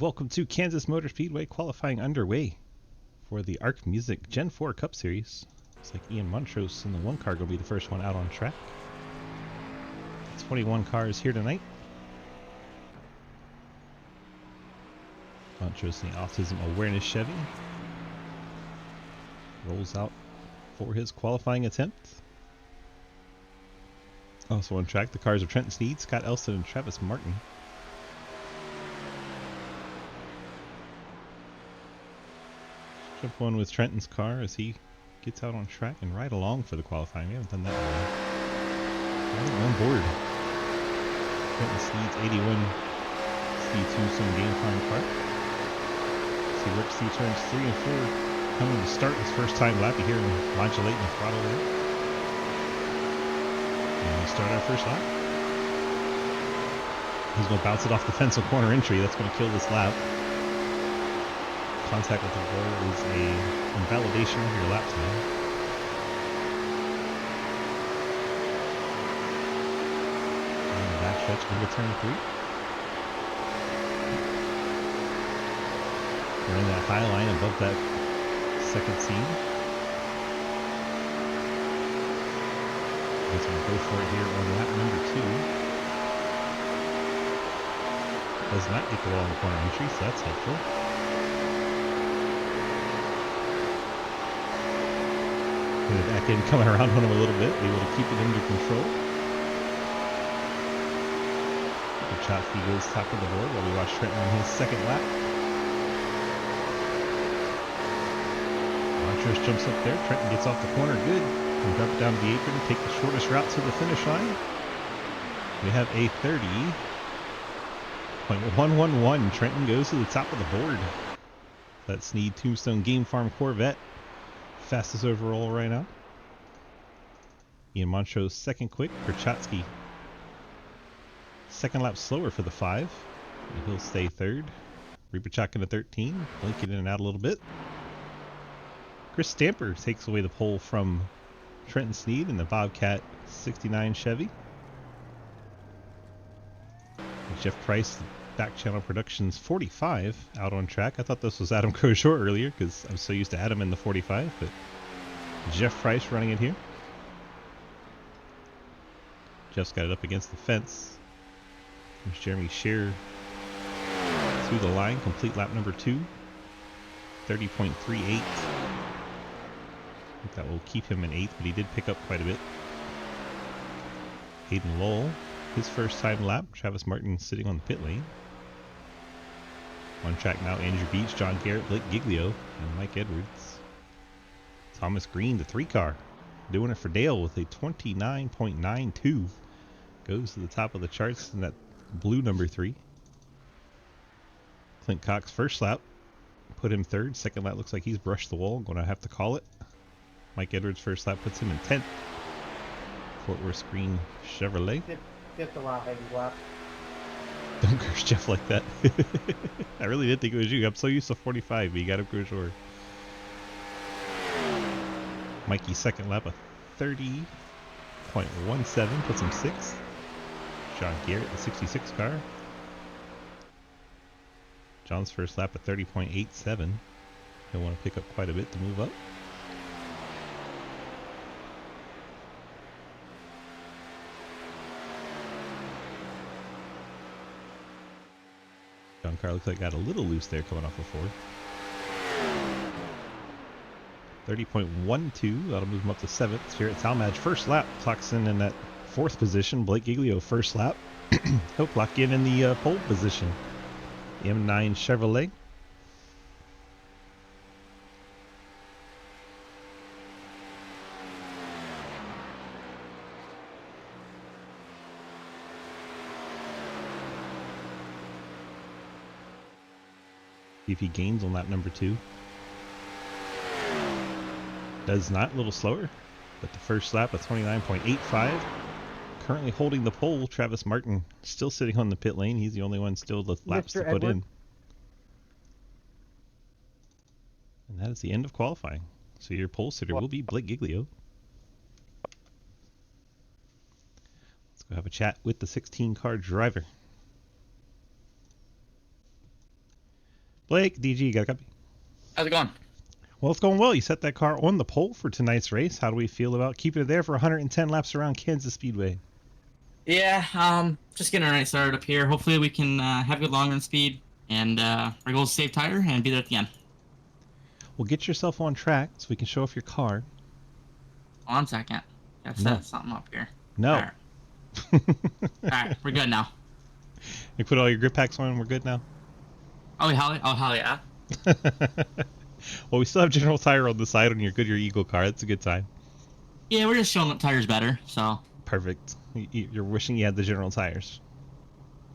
welcome to Kansas Motor Speedway qualifying underway for the ARC Music Gen 4 Cup Series. Looks like Ian Montrose in the one car will be the first one out on track. 21 cars here tonight. Montrose in the Autism Awareness Chevy rolls out for his qualifying attempt. Also on track, the cars of Trenton Sneed, Scott Elston, and Travis Martin. Jump one with Trenton's car as he gets out on track and ride along for the qualifying. We haven't done that in a while. Riding on board. Trenton Sneed's 81 C2 some game time car. As he works through turns 3 and 4, coming to start his first time lap. You hear him modulating the throttle there. And we start our first lap. He's going to bounce it off the fence on corner entry. That's going to kill this lap. Contact with the wall is a invalidation of your lap time. And the back stretch into turn 3. We're in that high line above that second seam. He's going to go for it here on lap number 2. Does not get the wall on the corner entry, so that's helpful. The back end coming around on him a little bit, able to keep it under control. Kuchatski goes top of the board while we watch Trenton on his second lap. Montrose jumps up there. Trenton gets off the corner good. And drop it down to the apron, take the shortest route to the finish line. We have a 30.111. Trenton goes to the top of the board. That Sneed Tombstone Game Farm Corvette. Fastest overall right now. Ian Montrose second quick. Kuchatski second lap slower for the 5. And he'll stay third. Ripachak in the 13. Blinking in and out a little bit. Chris Stamper takes away the pole from Trenton Sneed in the Bobcat 69 Chevy. Jeff Price, Back Channel Productions 45, out on track. I thought this was Adam Croshaw earlier because I'm so used to Adam in the 45, but Jeff Price running it here. Jeff's got it up against the fence. There's Jeremy Scheer through the line, complete lap number 2, 30.38. I think that will keep him in 8th, but he did pick up quite a bit. Hayden Lowell, his first time lap. Travis Martin sitting on the pit lane. On track now, Andrew Beach, John Garrett, Blake Giglio, and Mike Edwards. Thomas Green, the 3 car, doing it for Dale with a 29.92. Goes to the top of the charts in that blue number 3. Clint Cox, first lap, put him 3rd. Second lap looks like he's brushed the wall. Going to have to call it. Mike Edwards' first lap puts him in 10th. Fort Worth Green Chevrolet. Get the lap, baby, lap. Don't curse Jeff like that. I really did think it was you. I'm so used to 45, but you got to go short. Mikey's second lap, a 30.17, puts him 6th. John Garrett, the 66 car. John's first lap, a 30.87. He'll want to pick up quite a bit to move up. John Carr looks like got a little loose there coming off the 4. 30.12, that'll move him up to 7th. Spirit Talmadge first lap, clocks in that 4th position. Blake Giglio first lap. He'll clock in the pole position. The M9 Chevrolet. See if he gains on lap number 2. Does not, a little slower, but the first lap of 29.85. Currently holding the pole, Travis Martin still sitting on the pit lane. He's the only one still the laps to put in. And that is the end of qualifying. So your pole sitter will be Blake Giglio. Let's go have a chat with the 16 car driver. Blake, DG, you got a copy? How's it going? Well, it's going well. You set that car on the pole for tonight's race. How do we feel about keeping it there for 110 laps around Kansas Speedway? Yeah, just getting a nice start up here. Hopefully we can have good long run speed, and our goal is to save tire and be there at the end. Well, get yourself on track so we can show off your car. Hold on a second. Gotta set something up here. No. All right. All right, we're good now. You put all your grip packs on, we're good now? Oh, hell yeah. Well, we still have General Tire on the side on your Goodyear Eagle car. That's a good sign. Yeah, we're just showing that tire's better, so. Perfect. You're wishing you had the General Tires.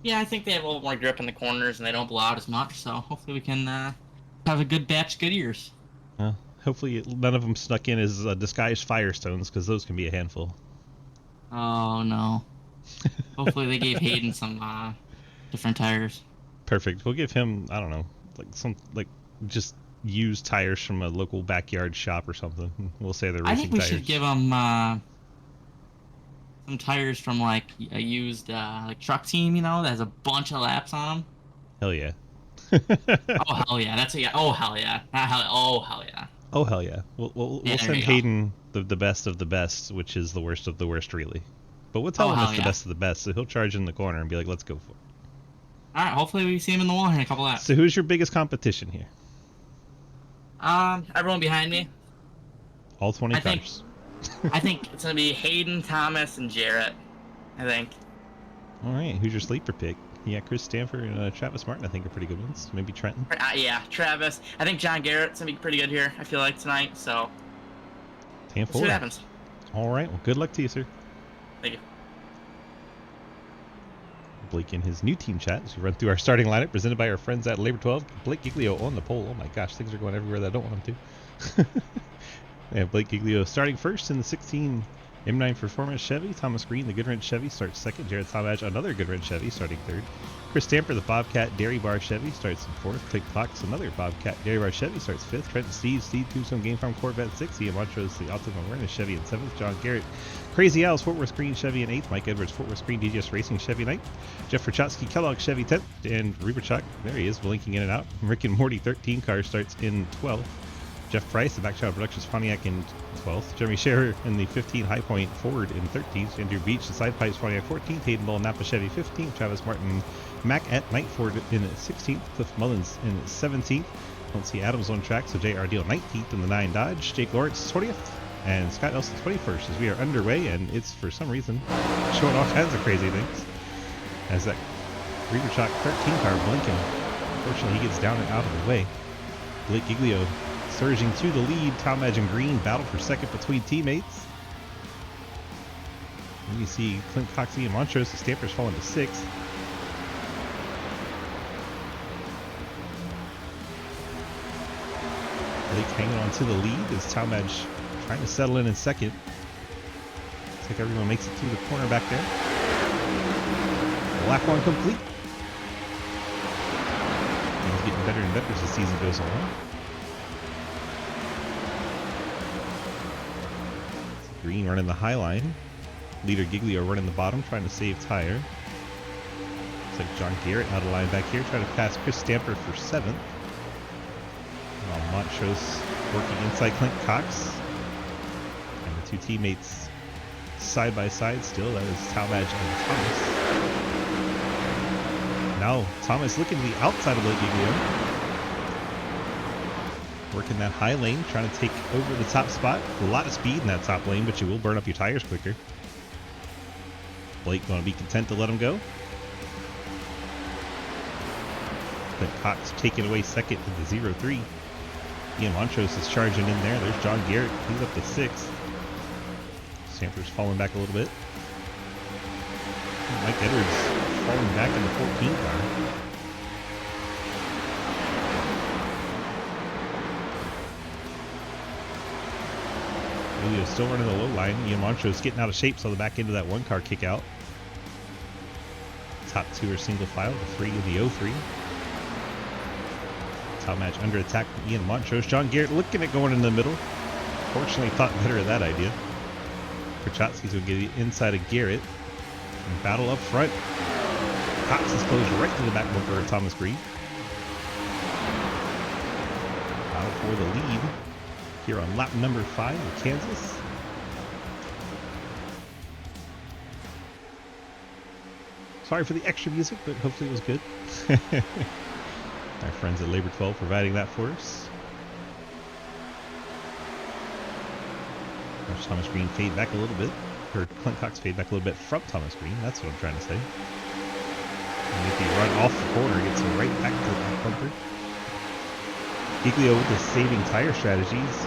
Yeah, I think they have a little more grip in the corners and they don't blow out as much, so hopefully we can have a good batch of Goodyears. Well, hopefully none of them snuck in as disguised Firestones, because those can be a handful. Oh, no. Hopefully they gave Hayden some different tires. Perfect. We'll give him, I don't know, just used tires from a local backyard shop or something. We'll say they're racing tires. I think we should give him some tires from like a used truck team, that has a bunch of laps on them. Hell yeah. Oh hell yeah! Oh hell yeah! Oh hell yeah! Oh hell yeah! We'll send Hayden the best of the best, which is the worst of the worst, really. But we'll tell him it's the best of the best, so he'll charge in the corner and be like, "Let's go for it." All right. Hopefully we see him in the wall here in a couple laps. So who's your biggest competition here? Everyone behind me. All 20 cars. I think it's gonna be Hayden, Thomas, and Jarrett. I think. All right. Who's your sleeper pick? Yeah, Chris Stanford and Travis Martin, I think, are pretty good ones. Maybe Trenton. Yeah, Travis. I think John Garrett's gonna be pretty good here. I feel like tonight. So. Let's see what happens. All right. Well, good luck to you, sir. Thank you. Blake in his new team chat as we run through our starting lineup presented by our friends at Labor 12. Blake Giglio on the pole. Oh my gosh, things are going everywhere that I don't want them to. We have Blake Giglio starting first in the 16 M9 Performance Chevy. Thomas Green, the Goodwrench Chevy, starts second. Jared Talmadge, another Goodwrench Chevy, starting third. Chris Stamper, the Bobcat Dairy Bar Chevy, starts in fourth. Click Fox, another Bobcat Dairy Bar Chevy, starts fifth. Trenton Steve Tombstone Game Farm Corvette 6. Ian Montrose, the Optimum Awareness Chevy in seventh. John Garrett, Crazy Owls Fort Worth Green Chevy in 8th. Mike Edwards Fort Worth Green DGS Racing Chevy 9th. Jeff Rachotsky Kellogg Chevy 10th. And Reberchuk, there he is, blinking in and out. Rick and Morty 13 car starts in 12th. Jeff Price, the Backchild Productions Pontiac in 12th. Jeremy Scherer in the 15 High Point Ford in 13th. Andrew Beach, the Side Pipes Pontiac 14th. Hayden Bull Napa Chevy 15th. Travis Martin Mac at Night Ford in 16th. Cliff Mullins in 17th. Don't see Adams on track, so J.R. Deal 19th in the 9 Dodge. Jake Lawrence 20th. And Scott Nelson 21st as we are underway, and it's for some reason showing all kinds of crazy things. As that Reberchuk 13 car blinking. Unfortunately, he gets down and out of the way. Blake Giglio surging to the lead. Talmadge and Green battle for second between teammates. And you see Clint Coxey and Montrose. The Stampers falling to 6th. Blake hanging on to the lead as Talmadge trying to settle in second. Looks like everyone makes it through the corner back there. Lap one complete. And he's getting better and better as the season goes on. Green running the high line. Leader Giglio running the bottom, trying to save tire. Looks like John Garrett out of line back here, trying to pass Chris Stamper for 7th. While Montrose working inside Clint Cox. And the two teammates side by side still. That is Talmadge and Thomas. Now Thomas looking to the outside of Blake Giglio. Working that high lane, trying to take over the top spot. A lot of speed in that top lane, but you will burn up your tires quicker. Blake going to be content to let him go. Clint Cox taking away second to the 0-3. Ian Montrose is charging in there. There's John Garrett. He's up to 6th. Stamper's falling back a little bit. Mike Edwards falling back in the 14 car. Julio's still running the low line. Ian Montrose getting out of shape, so the back end of that 1 car kick out. Top 2 are single file, the 3 and the 0-3. Talmadge under attack from Ian Montrose. John Garrett looking at going in the middle. Fortunately, thought better of that idea. Rachotsky's going to get inside of Garrett and battle up front. Cox is closed right to the back bumper of Thomas Green. for the lead here on lap number 5 of Kansas. Sorry for the extra music, but hopefully it was good. Our friends at Labor 12 providing that for us. Watch Thomas Green fade back a little bit. Or Clint Cox fade back a little bit from Thomas Green. That's what I'm trying to say. And if he run off the corner, gets right back to the back bumper. Giglio with the saving tire strategies.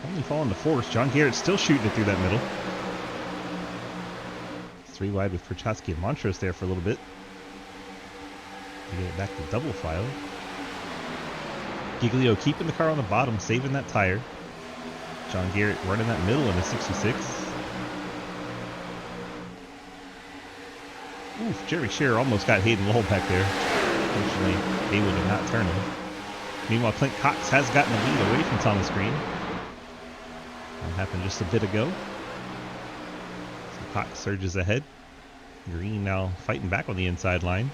Only falling to 4th. John Garrett still shooting it through that middle. 3 wide with Prochaska and Montrose there for a little bit. To get it back to double file. Giglio keeping the car on the bottom, saving that tire. John Garrett running that middle in a 66. Oof, Jerry Scherer almost got Hayden Lowell back there. Unfortunately, able to not turn him. Meanwhile, Clint Cox has gotten the lead away from Thomas Green. That happened just a bit ago. So Cox surges ahead. Green now fighting back on the inside line.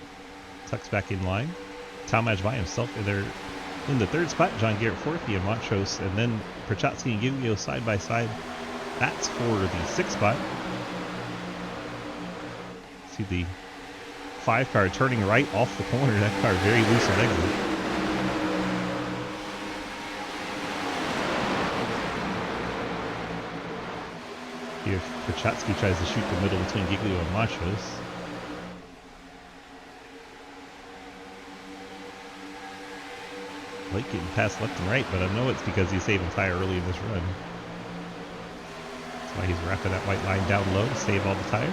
Tucks back in line. Talmadge by himself in the 3rd spot. John Garrett 4th, and Montrose, and then Prochaska and Giglio side by side. That's for the 6th spot. See the 5 car turning right off the corner. That car very loose on exit. Here, Prochaska tries to shoot the middle between Giglio and Montrose. Blake getting past left and right, but I know it's because he's saving tire early in this run. That's why he's wrapping that white line down low to save all the tire.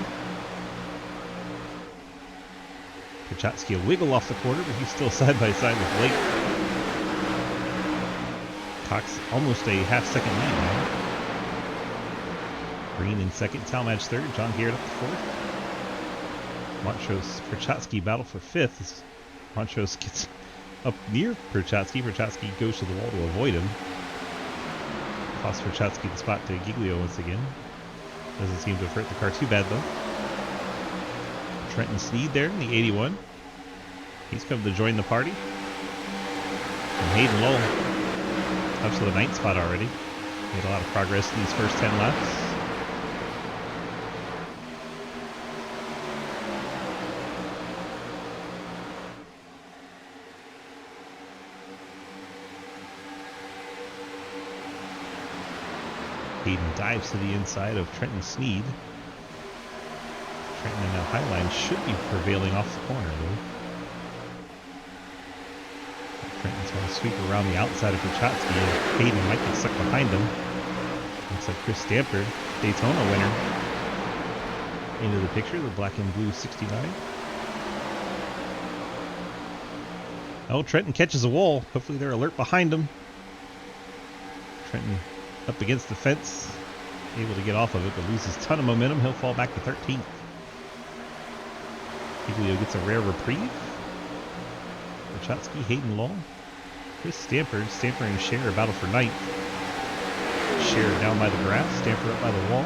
Prochaska will wiggle off the corner, but he's still side by side with Blake. Cox almost a half-second lead now. Green in 2nd, Talmadge 3rd, John Garrett up to 4th. Montrose, Prochaska battle for 5th. As Montrose gets up near Prochaska. Prochaska goes to the wall to avoid him. Costs Prochaska the spot to Giglio once again. Doesn't seem to have hurt the car too bad though. Trenton Sneed there in the 81. He's come to join the party. And Hayden Lowell up to the 9th spot already. Made a lot of progress in these first 10 laps. Hayden dives to the inside of Trenton Sneed. Trenton in that high line should be prevailing off the corner though. Trenton's going to sweep around the outside of Prochaska. Hayden might get stuck behind him. Looks like Chris Stamper, Daytona winner, into the picture, the black and blue 69. Oh, Trenton catches a wall. Hopefully they're alert behind him. Trenton up against the fence, able to get off of it, but loses a ton of momentum. He'll fall back to 13th. Giglio gets a rare reprieve. Prochaska, Hayden Lowell, Chris Stamper and Scherer battle for 9th. Scherer down by the grass, Stamper up by the wall.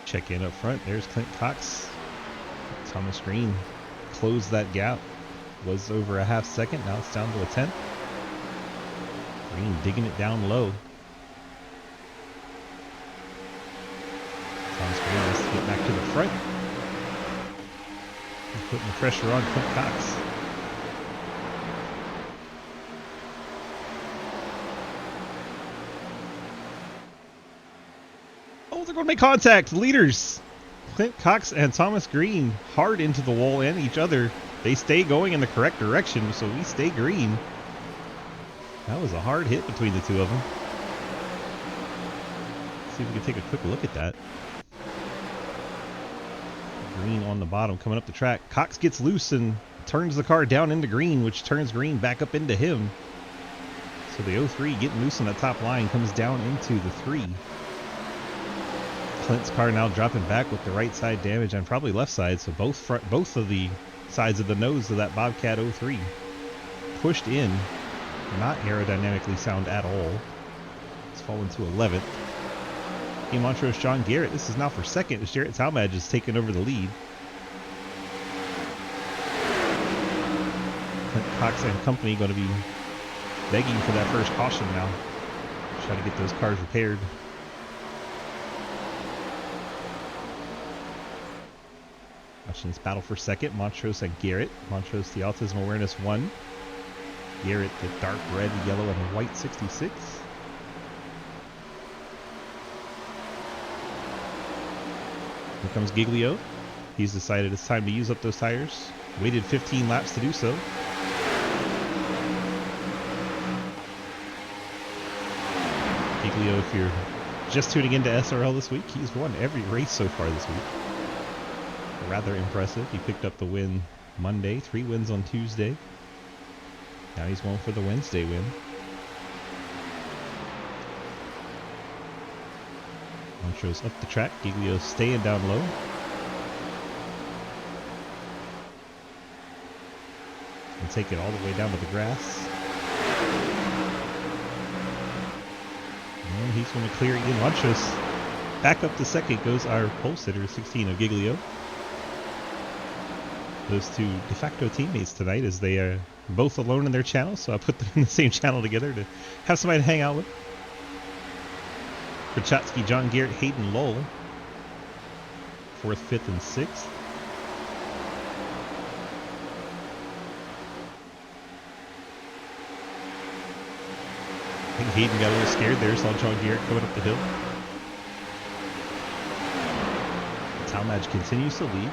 Check in up front. There's Clint Cox. Thomas Green closed that gap. Was over a half-second. Now it's down to a 10th. Green digging it down low. Thomas Green has to get back to the front. He's putting the pressure on Clint Cox. Oh, they're going to make contact. Leaders. Clint Cox and Thomas Green hard into the wall and each other. They stay going in the correct direction, so we stay green. That was a hard hit between the two of them. Let's see if we can take a quick look at that. Green on the bottom coming up the track. Cox gets loose and turns the car down into green, which turns green back up into him. So the 03 getting loose on that top line comes down into the 3. Clint's car now dropping back with the right side damage and probably left side, so both of the sides of the nose of that Bobcat 03 pushed in, not aerodynamically sound at all. It's fallen to 11th. Ian Montrose, John Garrett. This is now for second as Jarrett Talmadge has taken over the lead. Clint Cox and company going to be begging for that first caution now. Try to get those cars repaired. Watching this battle for second. Montrose and Garrett. Montrose, the Autism Awareness 1. Garrett, the dark red, yellow, and white 66. Here comes Giglio. He's decided it's time to use up those tires. Waited 15 laps to do so. Giglio, if you're just tuning into SRL this week, he's won every race so far this week. Rather impressive. He picked up the win Monday, 3 wins on Tuesday. Now he's going for the Wednesday win. Montrose up the track. Giglio staying down low. And take it all the way down to the grass. And he's going to clear Ian Montrose. Back up to second goes our pole sitter, 16 of Giglio. Those two de facto teammates tonight, as they are both alone in their channel, so I put them in the same channel together to have somebody to hang out with. Prochatsky, John Garrett, Hayden Lowell, 4th, 5th, and 6th. I think Hayden got a little scared there, saw John Garrett coming up the hill. Talmadge continues to lead.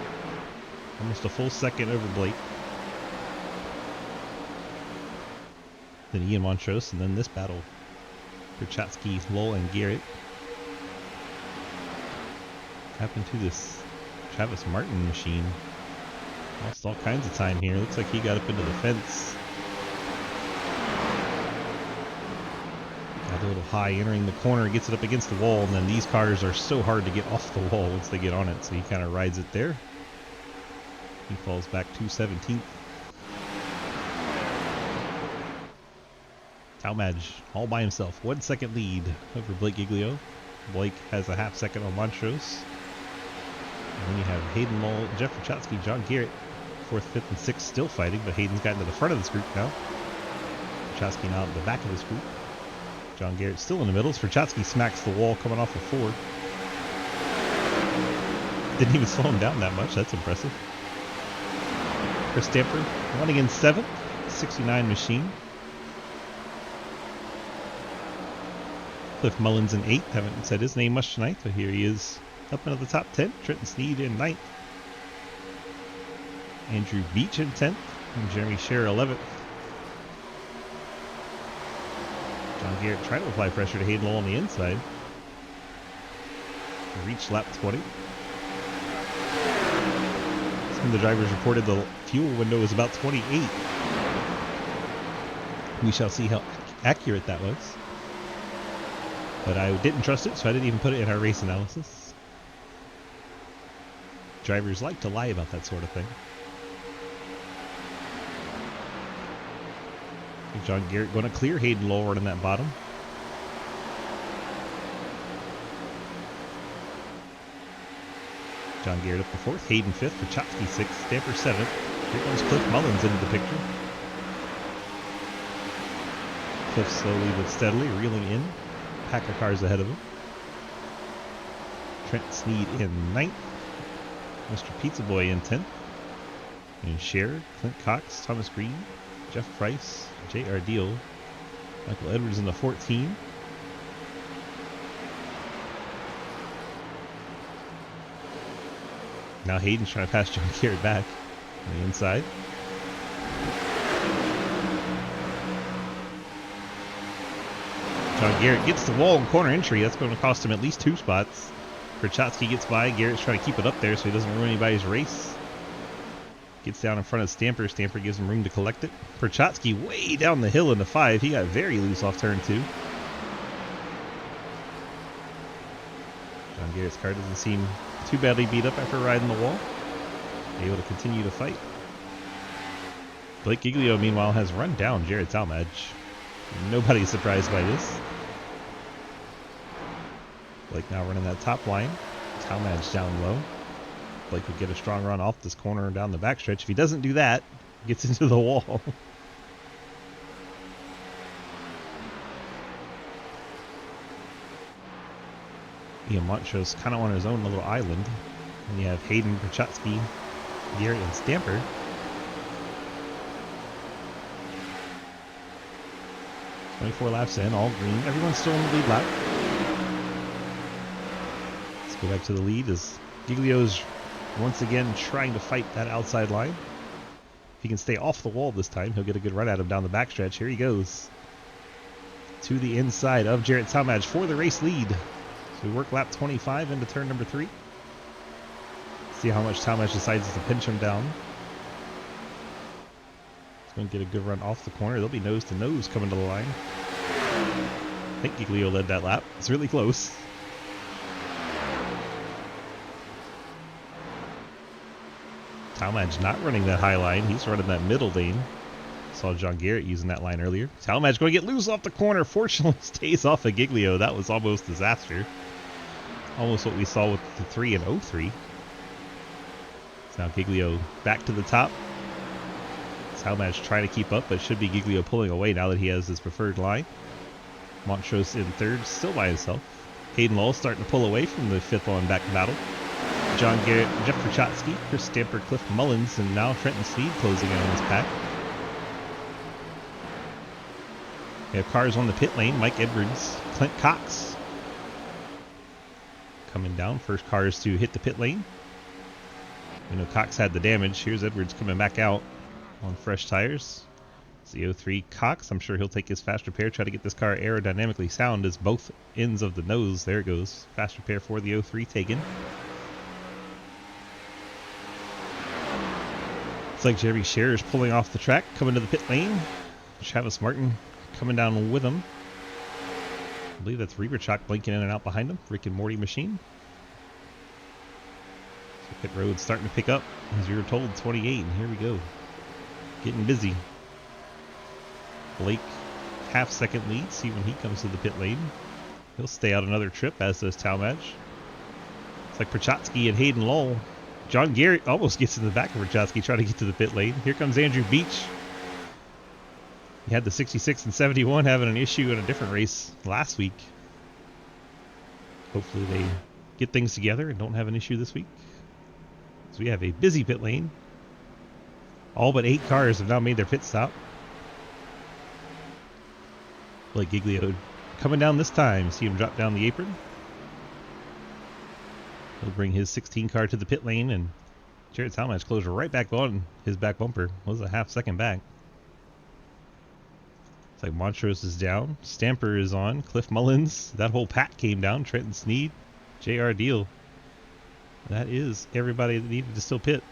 Almost a full second over Blake. Then Ian Montrose, and then this battle. Prochatsky, Lowell, and Garrett. What happened to this Travis Martin machine? Lost all kinds of time here. Looks like he got up into the fence. Got a little high entering the corner, gets it up against the wall, and then these cars are so hard to get off the wall once they get on it, so he kind of rides it there. He falls back to 17th. Talmadge all by himself. 1 second lead over Blake Giglio. Blake has a half second on Montrose. And then you have Hayden Lowell, Jeff Prochatsky, John Garrett, 4th, 5th, and 6th still fighting, but Hayden's gotten to the front of this group now. Prochatsky now at the back of this group. John Garrett still in the middle. Prochatsky smacks the wall coming off of 4. Didn't even slow him down that much. That's impressive. Chris Stamper running in 7th, 69 machine. Cliff Mullins in 8th. Haven't said his name much tonight, but here he is up into the top 10. Trenton Sneed in 9th. Andrew Beach in 10th. And Jeremy Scherer 11th. John Garrett trying to apply pressure to Hayden Lowell on the inside. Reached lap 20. Some of the drivers reported the fuel window was about 28. We shall see how accurate that was. But I didn't trust it, so I didn't even put it in our race analysis. Drivers like to lie about that sort of thing. John Garrett going to clear Hayden Lowell in that bottom. John Garrett up the 4th, Hayden 5th, Prochatsky 6th, Stamper 7th. Here comes Cliff Mullins into the picture. Cliff slowly but steadily reeling in. Pack of cars ahead of him. Trent Sneed in 9th. Mr. Pizza Boy in 10th. And Scherer, Clint Cox, Thomas Green, Jeff Price, J.R. Deal, Michael Edwards in the 14. Now Hayden's trying to pass John Garrett back on the inside. John Garrett gets the wall and corner entry. That's going to cost him at least 2 spots. Prochatsky gets by. Garrett's trying to keep it up there so he doesn't ruin anybody's race. Gets down in front of Stamper. Stamper gives him room to collect it. Prochatsky way down the hill into 5. He got very loose off turn 2. John Garrett's car doesn't seem too badly beat up after riding the wall. Able to continue to fight. Blake Giglio, meanwhile, has run down Jared Talmadge. Nobody's surprised by this. Blake now running that top line. Talmadge down low. Blake would get a strong run off this corner and down the backstretch. If he doesn't do that, gets into the wall. Ian Montrose kind of on his own little island. And you have Hayden, Prochatsky, Garrett, and Stamper. .24 laps in, all green. Everyone's still in the lead lap. Let's go back to the lead as Giglio's once again trying to fight that outside line. If he can stay off the wall this time, he'll get a good run at him down the backstretch. Here he goes. To the inside of Jarrett Talmadge for the race lead. So we work lap 25 into turn number 3. See how much Talmadge decides to pinch him down. He's going to get a good run off the corner. They'll be nose to nose coming to the line. I think Giglio led that lap. It's really close. Talmadge not running that high line. He's running that middle lane. Saw John Garrett using that line earlier. Talmadge going to get loose off the corner. Fortunately, stays off of Giglio. That was almost disaster. Almost what we saw with the 3 and 03. So now Giglio back to the top. Talmadge trying to keep up, but it should be Giglio pulling away now that he has his preferred line. Montrose in third, still by himself. Hayden Lowell starting to pull away from the 5th on back battle. John Garrett, Jeff Prochatsky, Chris Stamper, Cliff Mullins, and now Trenton Sneed closing in on this pack. We have cars on the pit lane. Mike Edwards, Clint Cox coming down. First cars to hit the pit lane. We know Cox had the damage. Here's Edwards coming back out on fresh tires. It's the 03 Cox. I'm sure he'll take his fast repair, try to get this car aerodynamically sound as both ends of the nose. There it goes. Fast repair for the 03 taken. Looks like Jeremy Scherer is pulling off the track, coming to the pit lane. Travis Martin coming down with him. I believe that's Reberchuk blinking in and out behind him. Rick and Morty machine. So pit road starting to pick up, as we were told, 28, and here we go. Getting busy. Blake, half-second lead. See when he comes to the pit lane. He'll stay out another trip, as does Talmadge. It's like Prochatsky and Hayden Lowell. John Garrett almost gets in the back of Prochatsky trying to get to the pit lane. Here comes Andrew Beach. He had the 66 and 71 having an issue in a different race last week. Hopefully they get things together and don't have an issue this week. So we have a busy pit lane. All but 8 cars have now made their pit stop. Blake Giglio coming down this time. See him drop down the apron. He'll bring his 16 car to the pit lane, and Jarrett Talmadge closed right back on his back bumper. Was a half-second back. It's like Montrose is down. Stamper is on. Cliff Mullins. That whole pack came down. Trenton Sneed. J.R. Deal. That is everybody that needed to still pit.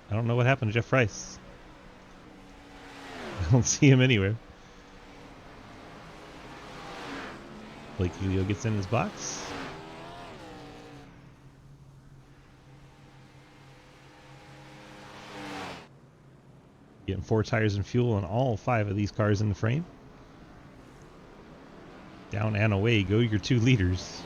I don't know what happened to Jeff Price. I don't see him anywhere. Blake Giglio gets in his box. Getting 4 tires and fuel on all 5 of these cars in the frame. Down and away go your 2 leaders.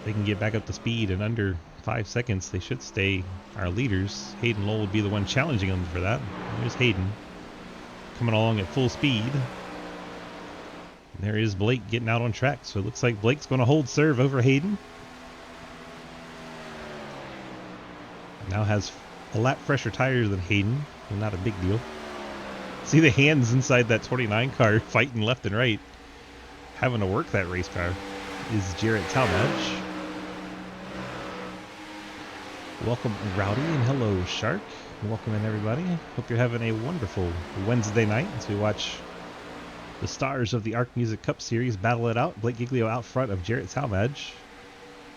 They can get back up to speed in under 5 seconds. They should stay our leaders. Hayden Lowell would be the one challenging them for that. There's Hayden coming along at full speed. And there is Blake getting out on track. So it looks like Blake's going to hold serve over Hayden. Now has a lap fresher tires than Hayden. Not a big deal. See the hands inside that 29 car fighting left and right. Having to work that race car is Jarrett Talmadge. Welcome Rowdy and hello Shark. Welcome in everybody. Hope you're having a wonderful Wednesday night as we watch the stars of the Arc Music Cup Series battle it out. Blake Giglio out front of Jarrett Talmadge.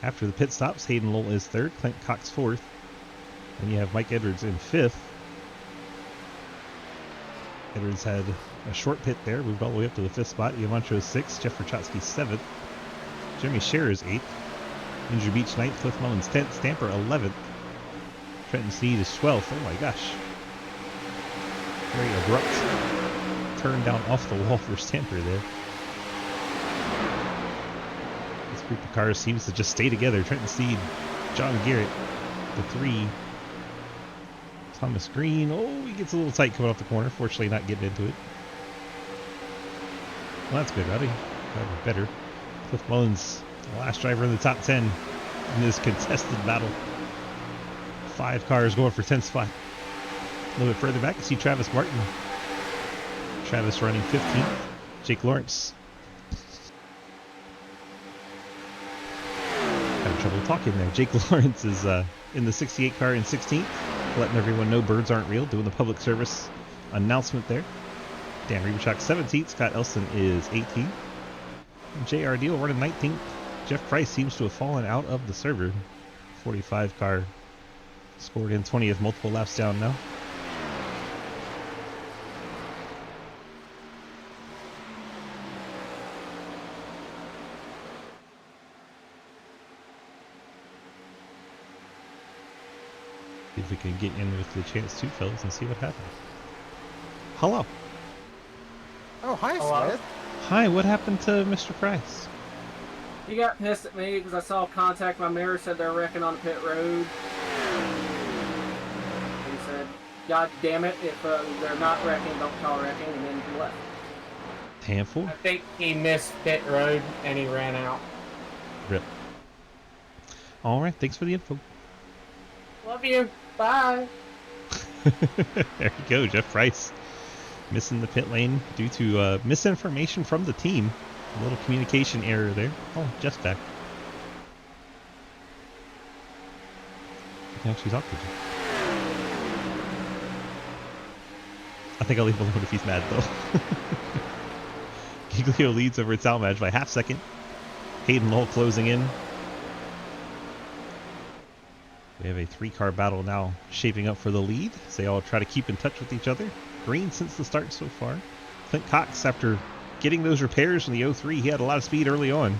After the pit stops, Hayden Lowell is 3rd, Clint Cox 4th. And you have Mike Edwards in 5th. Edwards had a short pit there, moved all the way up to the 5th spot. Montrose 6th, Jeff Prochatsky 7th. Jeremy Scherer is 8th. Andrew Beach 9th, Cliff Mullins 10th, Stamper 11th. Trenton Sneed is 12th. Oh my gosh. Very abrupt turn down off the wall for Stamper there. This group of cars seems to just stay together. Trenton Steed, John Garrett, the 3. Thomas Green. Oh, he gets a little tight coming off the corner. Fortunately, not getting into it. Well, that's good, Rowdy. Better. Cliff Mullins, the last driver in the top 10 in this contested battle. 5 cars going for 10th spot. A little bit further back, you see Travis Martin. Travis running 15th. Jake Lawrence. Having trouble talking there. Jake Lawrence is in the 68 car in 16th. Letting everyone know birds aren't real. Doing the public service announcement there. Dan Reberchuk 17th. Scott Elston is 18th. J.R. Deal running 19th. Jeff Price seems to have fallen out of the server. 45 car scored in 20th. Multiple laps down now. See if we can get in with the chance 2 fellas and see what happens. Hello. Oh, hi, Hello? Smith. Hi, what happened to Mr. Price? He got pissed at me because I saw contact my mirror said they're wrecking on pit road. He said, "God damn it! If they're not wrecking, don't call wrecking." And then he left. Handful? I think he missed pit road and he ran out. Rip. Alright, thanks for the info. Love you. Bye. There you go, Jeff Price. Missing the pit lane due to misinformation from the team. A little communication error there. Oh, Jeff's back. I can actually talk to Jeff. I think I'll leave him alone if he's mad, though. Giglio leads over at Talmadge by half second. Hayden Lowell closing in. We have a 3-car battle now shaping up for the lead as they all try to keep in touch with each other. Green since the start so far. Clint Cox, after getting those repairs from the 03, he had a lot of speed early on.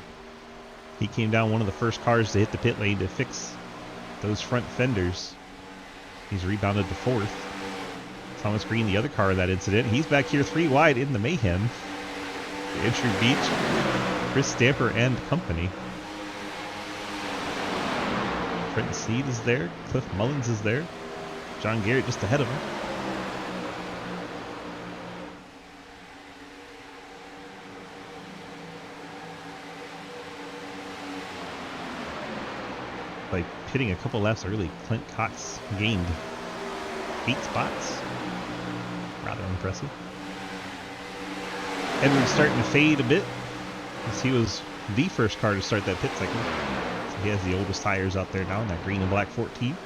He came down one of the first cars to hit the pit lane to fix those front fenders. He's rebounded to 4th. Thomas Green, the other car in that incident. He's back here 3 wide in the mayhem. Andrew Beach, Chris Stamper and company. Trenton Steed is there. Cliff Mullins is there. John Garrett just ahead of him. By pitting a couple laps early, Clint Cox gained 8 spots. Rather impressive. Edwards starting to fade a bit, as he was the first car to start that pit cycle. So he has the oldest tires out there now in that green and black 14.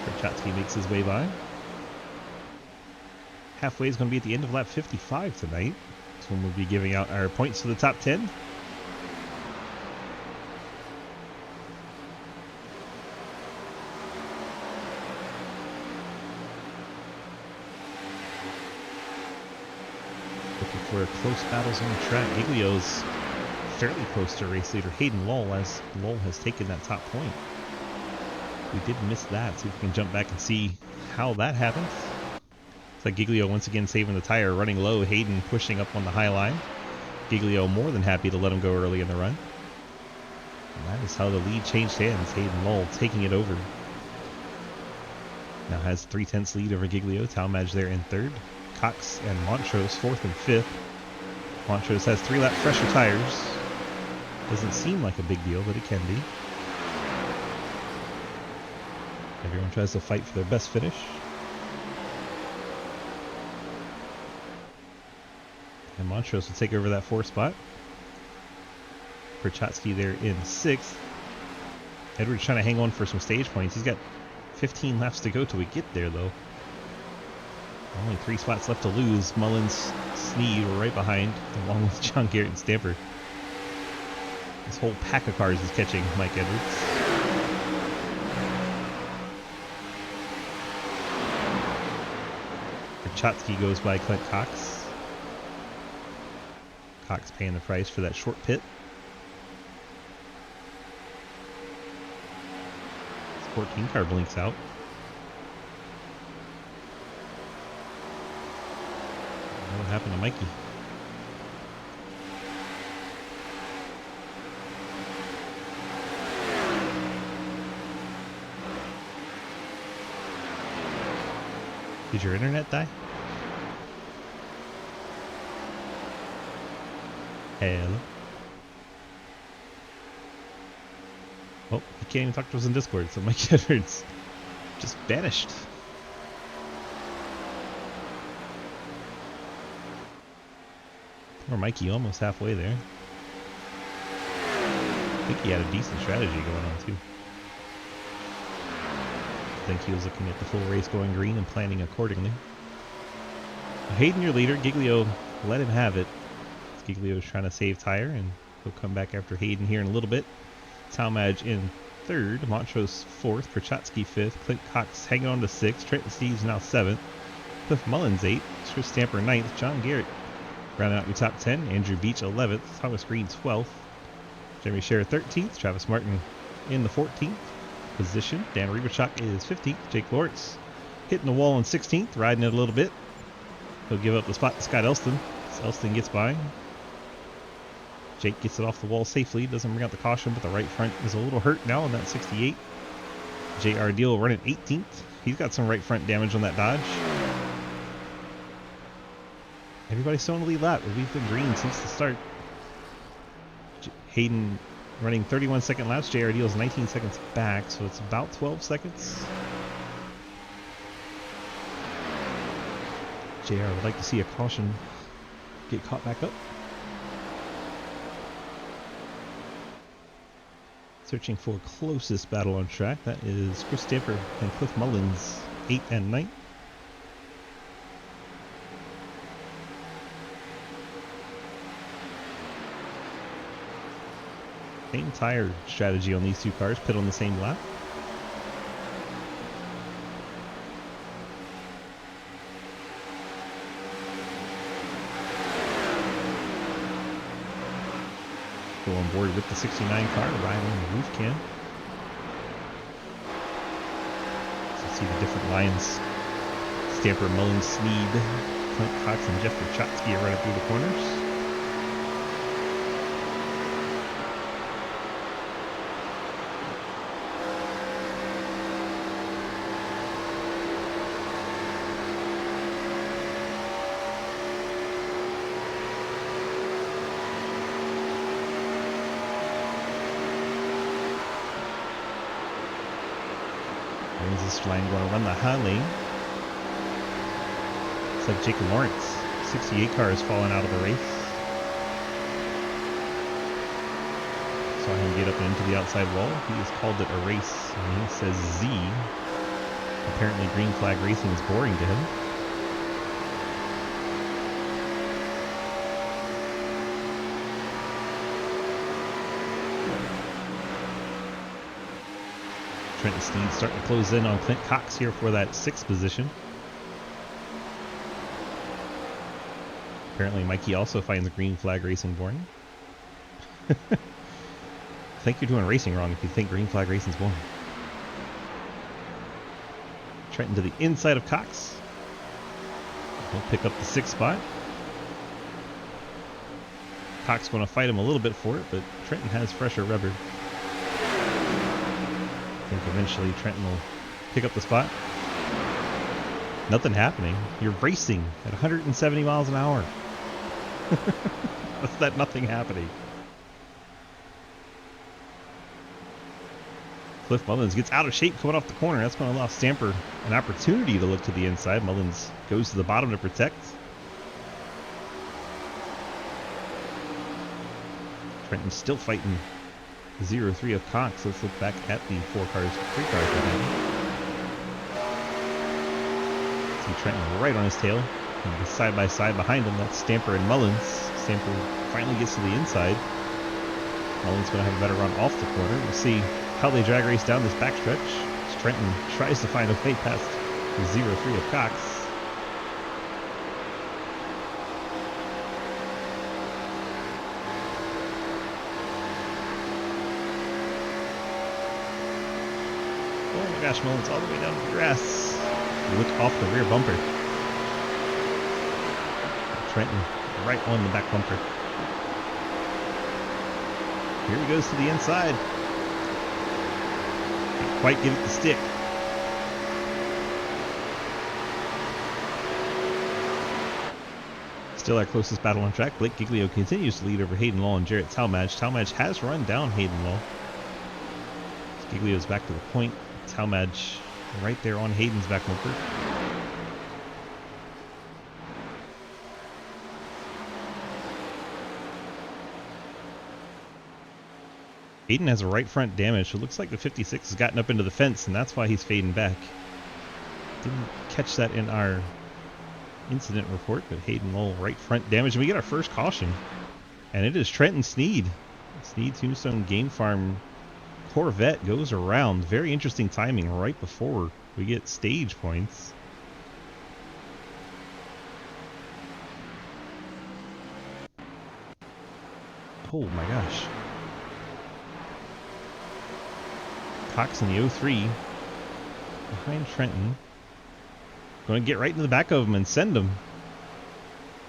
Perchatsky makes his way by. Halfway is going to be at the end of lap 55 tonight. That's when we'll be giving out our points to the top 10. Looking for close battles on the track. Giglio's fairly close to race leader Hayden Lowell, as Lowell has taken that top point. We did miss that. See if we can jump back and see how that happens. It's like Giglio once again saving the tire, running low. Hayden pushing up on the high line. Giglio more than happy to let him go early in the run. And that is how the lead changed hands. Hayden Lowell taking it over. Now has 3/10 lead over Giglio. Talmadge there in 3rd. Cox and Montrose 4th and 5th. Montrose has 3 laps fresher tires. Doesn't seem like a big deal, but it can be. Everyone tries to fight for their best finish. And Montrose will take over that 4th spot. Perchatsky there in 6th. Edwards trying to hang on for some stage points. He's got 15 laps to go till we get there, though. Only 3 spots left to lose. Mullins, Sneed were right behind, along with John Garrett and Stamper. This whole pack of cars is catching Mike Edwards. Perchatsky goes by Clint Cox. Cox paying the price for that short pit. This 14 car blinks out. What happened to Mikey? Did your internet die? Hello? Oh, he can't even talk to us in Discord, so Mikey Edwards just vanished. Poor Mikey, almost halfway there. I think he had a decent strategy going on too. I think he was looking at the full race going green and planning accordingly. Hayden, your leader. Giglio let him have it. Giglio is trying to save tire, and he'll come back after Hayden here in a little bit. Talmadge in third, Montrose fourth, Perchatsky fifth, Clint Cox hanging on to sixth, Trenton Steves now seventh, Cliff Mullins eighth, Chris Stamper ninth, John Garrett rounding out your top 10, Andrew Beach 11th, Thomas Green 12th, Jeremy Scherer 13th, Travis Martin in the 14th position, Dan Ribachok is 15th, Jake Lawrence hitting the wall in 16th, riding it a little bit. He'll give up the spot to Scott Elston. Elston gets by. Jake gets it off the wall safely, doesn't bring out the caution, but the right front is a little hurt now on that 68. J.R. Deal running 18th. He's got some right front damage on that Dodge. Everybody's still in the lead lap. We've been green since the start. Hayden running 31-second laps. J.R. Deal's 19 seconds back, so it's about 12 seconds. JR would like to see a caution get caught back up. Searching for closest battle on track. That is Chris Stamper and Cliff Mullins, 8th and 9th. Same tire strategy on these two cars, pit on the same lap. Go on board with the 69 car, ride on the roof can. So see the different lines. Stamper, Mullins, Sneed, Clint Cox, and Jeff Perchatsky are running through the corners. This line going to run the high lane. Looks like Jake Lawrence, 68 car, is falling out of the race. Saw him get up into the outside wall. He has called it a race, and he says Z. Apparently green flag racing is boring to him. Trenton Steed starting to close in on Clint Cox here for that 6th position. Apparently Mikey also finds green flag racing boring. I think you're doing racing wrong if you think green flag racing's boring. Trenton to the inside of Cox. He'll pick up the 6th spot. Cox going to fight him a little bit for it, but Trenton has fresher rubber. I think eventually Trenton will pick up the spot. Nothing happening. You're racing at 170 miles an hour. That's that nothing happening. Cliff Mullins gets out of shape coming off the corner. That's going to allow Stamper an opportunity to look to the inside. Mullins goes to the bottom to protect. Trenton's still fighting 0-3 of Cox. Let's look back at the 3 cars behind him. See Trenton right on his tail. And side by side behind him, that's Stamper and Mullins. Stamper finally gets to the inside. Mullins going to have a better run off the corner. We'll see how they drag race down this backstretch as Trenton tries to find a way past the 0-3 of Cox. Oh my gosh, Mullins all the way down to the grass. Look off the rear bumper. Trenton right on the back bumper. Here he goes to the inside. Can't quite get it to stick. Still our closest battle on track. Blake Giglio continues to lead over Hayden Law and Jarrett Talmadge. Talmadge has run down Hayden Law. Giglio's back to the point. Talmadge right there on Hayden's back bumper. Hayden has a right front damage, so it looks like the 56 has gotten up into the fence, and that's why he's fading back. Didn't catch that in our incident report, but Hayden Lowell right front damage, and we get our first caution, and it is Trenton Sneed. Sneed Tombstone Game Farm Corvette goes around. Very interesting timing right before we get stage points. Oh my gosh. Cox in the 03 behind Trenton. Going to get right into the back of him and send him.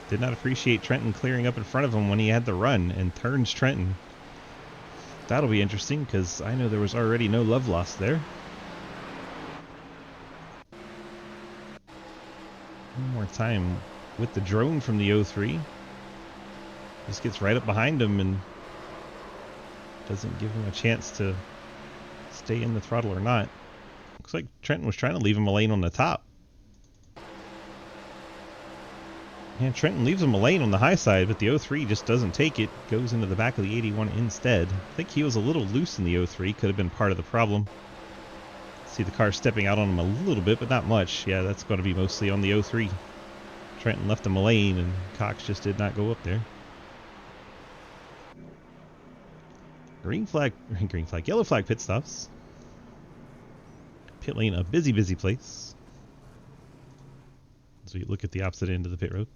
Did not appreciate Trenton clearing up in front of him when he had the run and turns Trenton. That'll be interesting because I know there was already no love lost there. One more time with the drone from the 03. Just gets right up behind him and doesn't give him a chance to stay in the throttle or not. Looks like Trenton was trying to leave him a lane on the top. And Trenton leaves him a lane on the high side, but the 03 just doesn't take it. Goes into the back of the 81 instead. I think he was a little loose in the 03. Could have been part of the problem. See the car stepping out on him a little bit, but not much. Yeah, that's going to be mostly on the 03. Trenton left him a lane, and Cox just did not go up there. Yellow flag pit stops. Pit lane, a busy place. So you look at the opposite end of the pit road.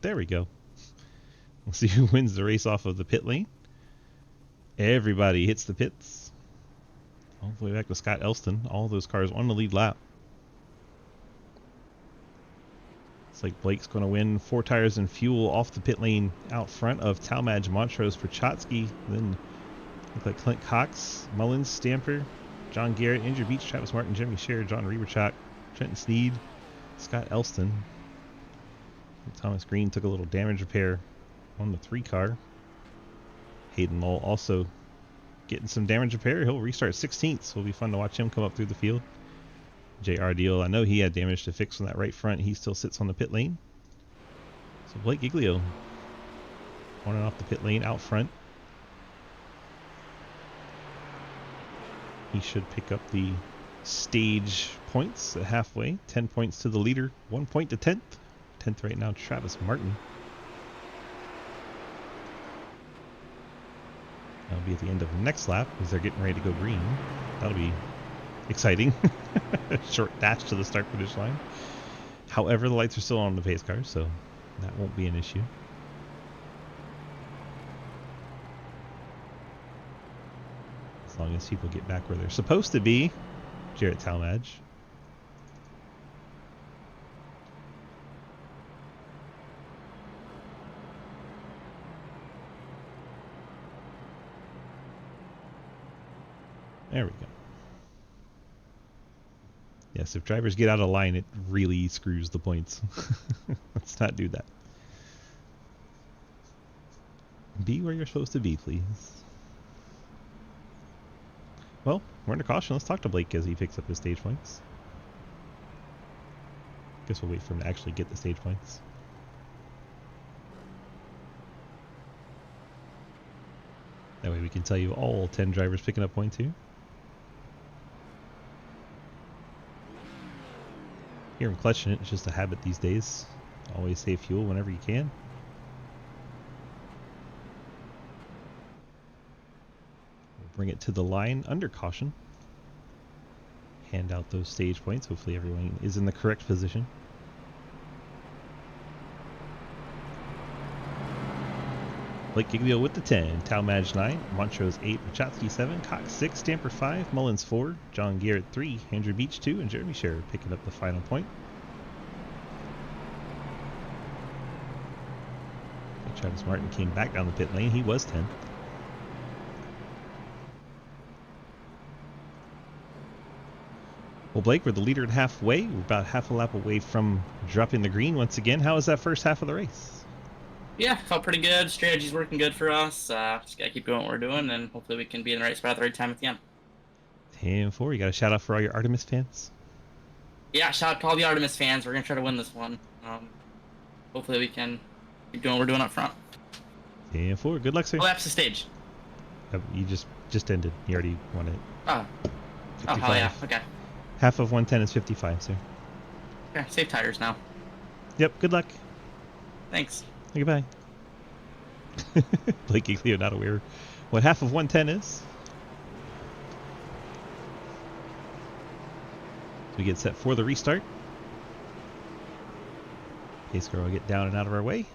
There we go. We'll see who wins the race off of the pit lane. Everybody hits the pits. All the way back to Scott Elston. All those cars on the lead lap. Looks like Blake's going to win 4 tires and fuel off the pit lane out front of Talmadge, Montrose, Prochatsky. Then look like Clint Cox, Mullins, Stamper, John Garrett, Andrew Beach, Travis Martin, Jeremy Scherer, John Reberchak, Trenton Sneed, Scott Elston. Thomas Green took a little damage repair on the 3 car. Hayden Lowell also getting some damage repair. He'll restart 16th, so it'll be fun to watch him come up through the field. JR Deal, I know he had damage to fix on that right front. He still sits on the pit lane. So Blake Giglio on and off the pit lane out front. He should pick up the stage points at halfway. 10 points to the leader, 1 point to 10th. 10th right now, Travis Martin. That'll be at the end of the next lap as they're getting ready to go green. That'll be exciting. Short dash to the start finish line. However, the lights are still on the pace car, so that won't be an issue. As long as people get back where they're supposed to be. Jarrett Talmadge. There we go. Yes, if drivers get out of line, it really screws the points. Let's not do that. Be where you're supposed to be, please. Well, we're under caution. Let's talk to Blake as he picks up his stage points. Guess we'll wait for him to actually get the stage points. That way we can tell you all 10 drivers picking up points here. Hear him clutching it. It's just a habit these days. Always save fuel whenever you can. Bring it to the line under caution. Hand out those stage points. Hopefully everyone is in the correct position. Blake Giglio with the 10, Talmadge 9, Montrose 8, Prochatsky 7, Cox 6, Stamper 5, Mullins 4, John Garrett 3, Andrew Beach 2, and Jeremy Scherer picking up the final point. Travis Martin came back down the pit lane. He was 10th. Well, Blake, we're the leader at halfway. We're about half a lap away from dropping the green once again. How was that first half of the race? Yeah, felt pretty good. Strategy's working good for us. Just gotta keep doing what we're doing, and hopefully we can be in the right spot at the right time at the end. 10-4. You got a shout out for all your Artemis fans? Yeah, shout out to all the Artemis fans. We're gonna try to win this one. Hopefully we can keep doing what we're doing up front. 10-4. Good luck, sir. Collapse the stage. You just ended. You already won it. Oh, hell yeah. Okay. Half of 110 is 55, sir. Okay, save tires now. Yep, good luck. Thanks. Goodbye. Blake Giglio not aware what half of 110 is. So we get set for the restart. Pace car will get down and out of our way.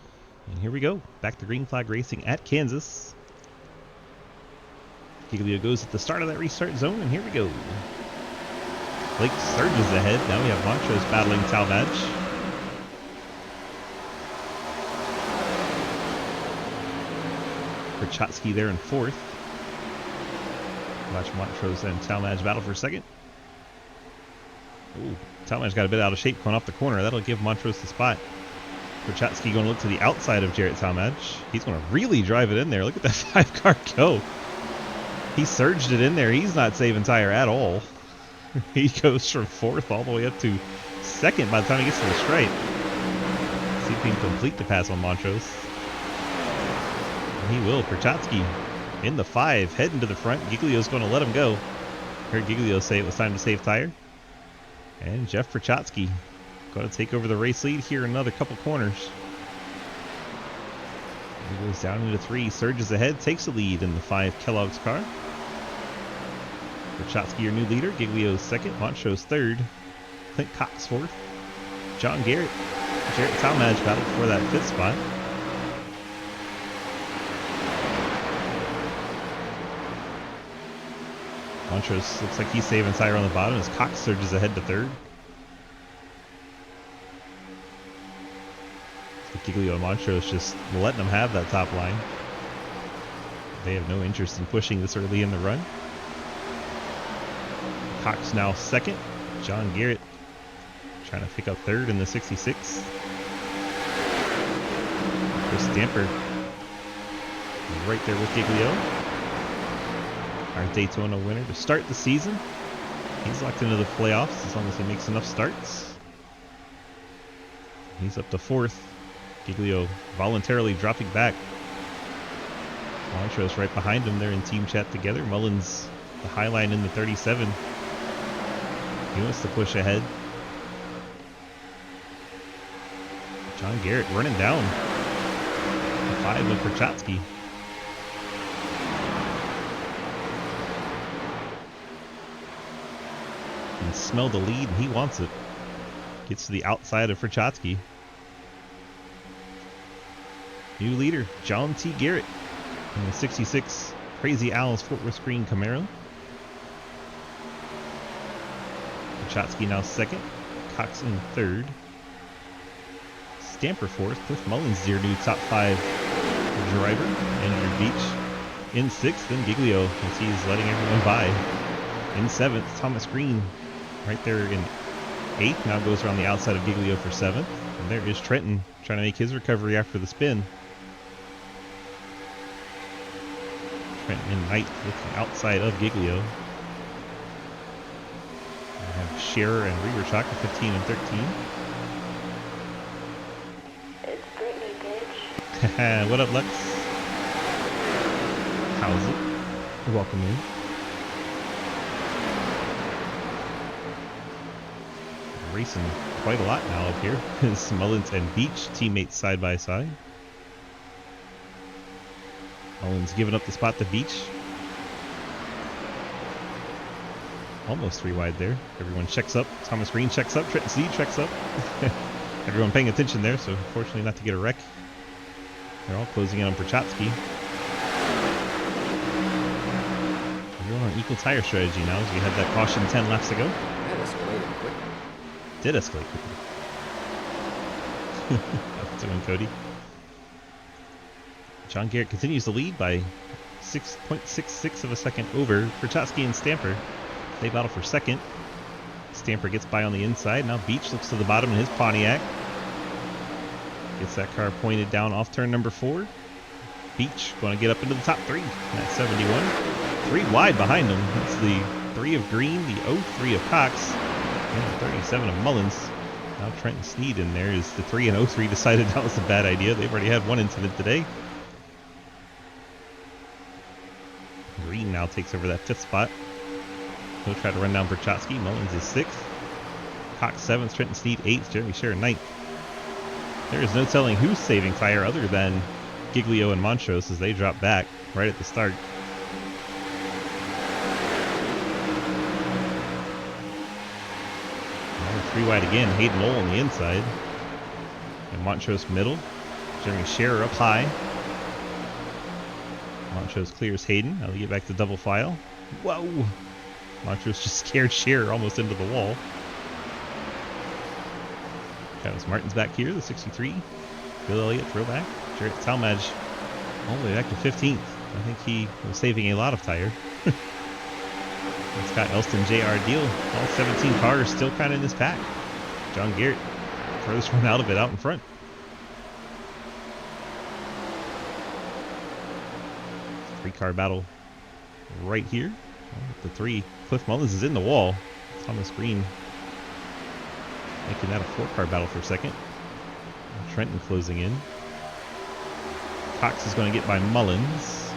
And here we go. Back to green flag racing at Kansas. Giglio goes at the start of that restart zone, and here we go. Blake surges ahead. Now we have Montrose battling Talmadge. Perchatsky there in 4th. Watch Montrose and Talmadge battle for 2nd. Ooh, Talmadge got a bit out of shape going off the corner. That'll give Montrose the spot. Perchatsky going to look to the outside of Jarrett Talmadge. He's going to really drive it in there. Look at that 5-car go. He surged it in there. He's not saving tire at all. He goes from 4th all the way up to 2nd by the time he gets to the stripe. See if he can complete the pass on Montrose. And he will. Perchatsky in the 5, heading to the front. Giglio's going to let him go. Heard Giglio say it was time to save tire. And Jeff Perchatsky going to take over the race lead here in another couple corners. He goes down into 3, surges ahead, takes the lead in the 5 Kellogg's car. Perchatsky, your new leader. Giglio's 2nd. Montrose 3rd. Clint Cox 4th. John Garrett. Jarrett Talmadge battled for that 5th spot. Montrose looks like he's saving tire on the bottom as Cox surges ahead to 3rd. So Giglio and Montrose just letting them have that top line. They have no interest in pushing this early in the run. Cox now 2nd. John Garrett trying to pick up 3rd in the 66. Chris Stamper right there with Giglio. Our Daytona winner to start the season. He's locked into the playoffs as long as he makes enough starts. He's up to 4th. Giglio voluntarily dropping back. Montrose right behind him. They're in team chat together. Mullins the high line in the 37. He wants to push ahead. John Garrett running down. The 5 with Perchatsky. You can smell the lead and he wants it. Gets to the outside of Perchatsky. New leader, John T. Garrett in the 66 Crazy Al's Fort Worth Green Camaro. Perchatsky now 2nd. Cox in 3rd. Stamper 4th. Cliff Mullins, your new top 5 driver. Andrew Beach in 6th. Then Giglio, as he's letting everyone by. In 7th, Thomas Green right there in 8th. Now goes around the outside of Giglio for 7th. And there is Trenton trying to make his recovery after the spin. Trenton in 9th with the outside of Giglio. We have Scherer and Reberchak at 15 and 13. It's Brittany, bitch. What up, Lex? How's it? Welcome in. Racing quite a lot now up here. Mullins and Beach teammates side by side. Mullins giving up the spot to Beach. Almost 3 wide there. Everyone checks up. Thomas Green checks up. Trenton C checks up. Everyone paying attention there, so fortunately not to get a wreck. They're all closing in on Perchatsky. Everyone on equal tire strategy now as we had that caution 10 laps ago. That escalated quick. Did escalate quickly. How's it doing, Cody? John Garrett continues to lead by 6.66 of a second over Prochaski and Stamper. They battle for second. Stamper gets by on the inside. Now Beach looks to the bottom in his Pontiac. Gets that car pointed down off turn number 4. Beach going to get up into the top 3 at 71. 3 wide behind him. That's the 3 of Green, the 03 of Cox, and the 37 of Mullins. Now Trenton Sneed in there is the 3 and 03 decided that was a bad idea. They've already had one incident today. Green now takes over that 5th spot. He'll try to run down Prochaski. Mullins is 6th. Cox 7th. Trenton Sneed 8th. Jeremy Scherer 9th. There is no telling who's saving tire other than Giglio and Montrose as they drop back right at the start. Now 3 wide again. Hayden Lowell on the inside. And Montrose middle. Jeremy Scherer up high. Montrose clears Hayden. Now they get back to double file. Whoa! Montrose just scared Scherer almost into the wall. Travis Martin's back here, the 63. Bill Elliott throwback. Jarrett Talmadge all the way back to 15th. I think he was saving a lot of tire. And Scott Elston, J.R. Deal. All 17 cars still kind of in this pack. John Garrett furthest one out of it out in front. Three-car battle right here. The 3. Cliff Mullins is in the wall. Thomas Green making that a 4-car battle for second. Trenton closing in. Cox is going to get by Mullins.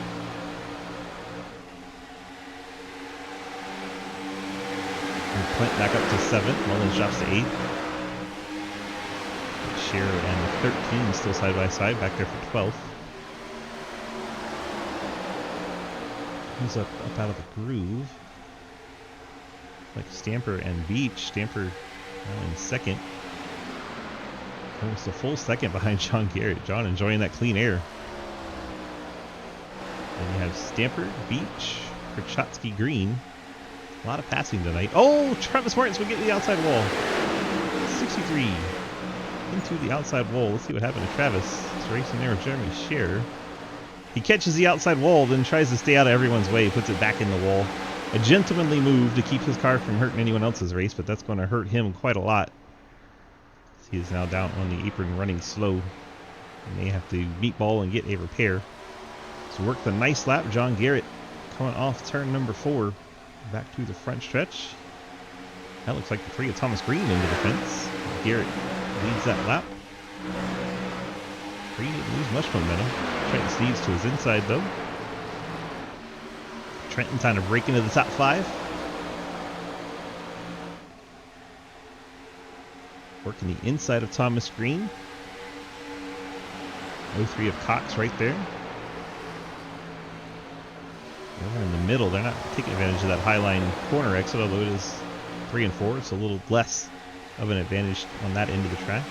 And Clint back up to 7th. Mullins drops to 8th. Scherer and 13 still side by side back there for 12th. Who's up out of the groove? Like Stamper and Beach. Stamper in second. Almost a full second behind John Garrett. John enjoying that clean air. And you have Stamper, Beach, Prochaski, Green. A lot of passing tonight. Oh, Travis Martins will get to the outside wall. 63 into the outside wall. Let's see what happened to Travis. He's racing there with Jeremy Scherer. He catches the outside wall, then tries to stay out of everyone's way, puts it back in the wall. A gentlemanly move to keep his car from hurting anyone else's race, but that's going to hurt him quite a lot. He is now down on the apron running slow. He may have to meatball and get a repair. So work the nice lap. John Garrett coming off turn number 4. Back to the front stretch. That looks like the 3 of Thomas Green into the fence. Garrett leads that lap. Green didn't lose much momentum. Trenton Steves to his inside though. Trenton trying to break into the top 5. Working the inside of Thomas Green. 03 of Cox right there. Over in the middle, they're not taking advantage of that high line corner exit, although it is 3 and 4. It's a little less of an advantage on that end of the track.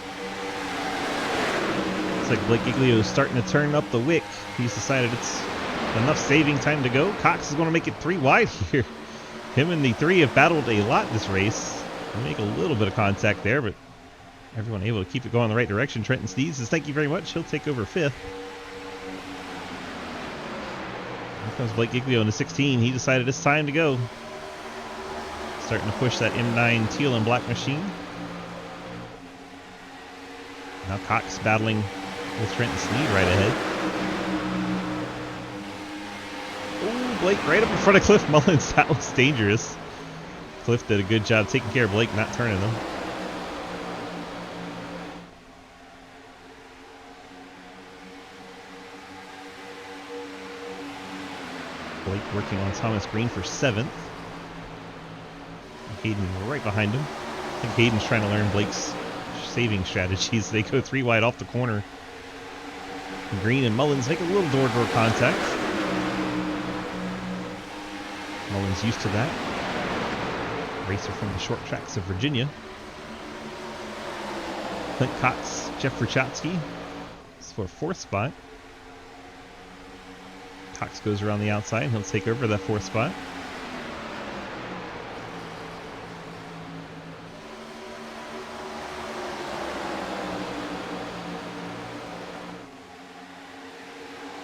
Looks like Blake Giglio is starting to turn up the wick. He's decided it's enough saving time to go. Cox is going to make it 3 wide here. Him and the 3 have battled a lot this race. They make a little bit of contact there, but everyone able to keep it going in the right direction. Trenton Steves says, thank you very much. He'll take over 5th. Here comes Blake Giglio in the 16. He decided it's time to go. Starting to push that M9 teal and black machine. Now Cox battling with Trenton Sneed right ahead. Oh, Blake right up in front of Cliff Mullins. That was dangerous. Cliff did a good job taking care of Blake, not turning him. Blake working on Thomas Green for 7th. Hayden right behind him. I think Hayden's trying to learn Blake's saving strategies. They go 3 wide off the corner. Green and Mullins make a little door-to-door contact. Mullins used to that. Racer from the short tracks of Virginia. Clint Cox, Jeff Prochaski for 4th spot. Cox goes around the outside and he'll take over that 4th spot.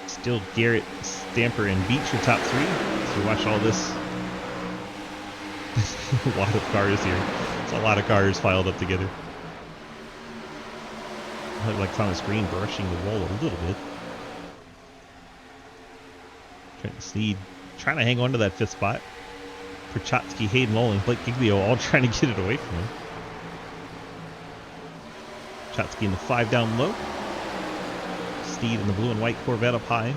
Still Garrett, Stamper, and Beach are top 3. So watch all this. A lot of cars here. It's a lot of cars piled up together. I look like Thomas Green brushing the wall a little bit. Trenton Sneed trying to hang on to that 5th spot. Prochatsky, Hayden Lowell, and Blake Giglio all trying to get it away from him. Prochatsky in the 5 down low. Sneed in the blue and white Corvette up high.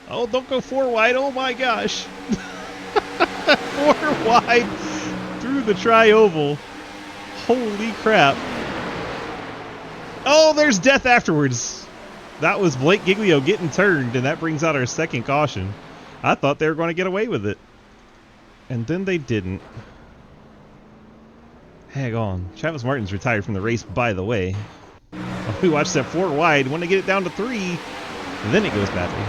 Oh, don't go 4 wide. Oh my gosh. 4 wide through the tri-oval. Holy crap. Oh, there's death afterwards. That was Blake Giglio getting turned, and that brings out our 2nd caution. I thought they were going to get away with it. And then they didn't. Hang on. Travis Martin's retired from the race, by the way. We watched that 4 wide. Want to get it down to 3, and then it goes badly.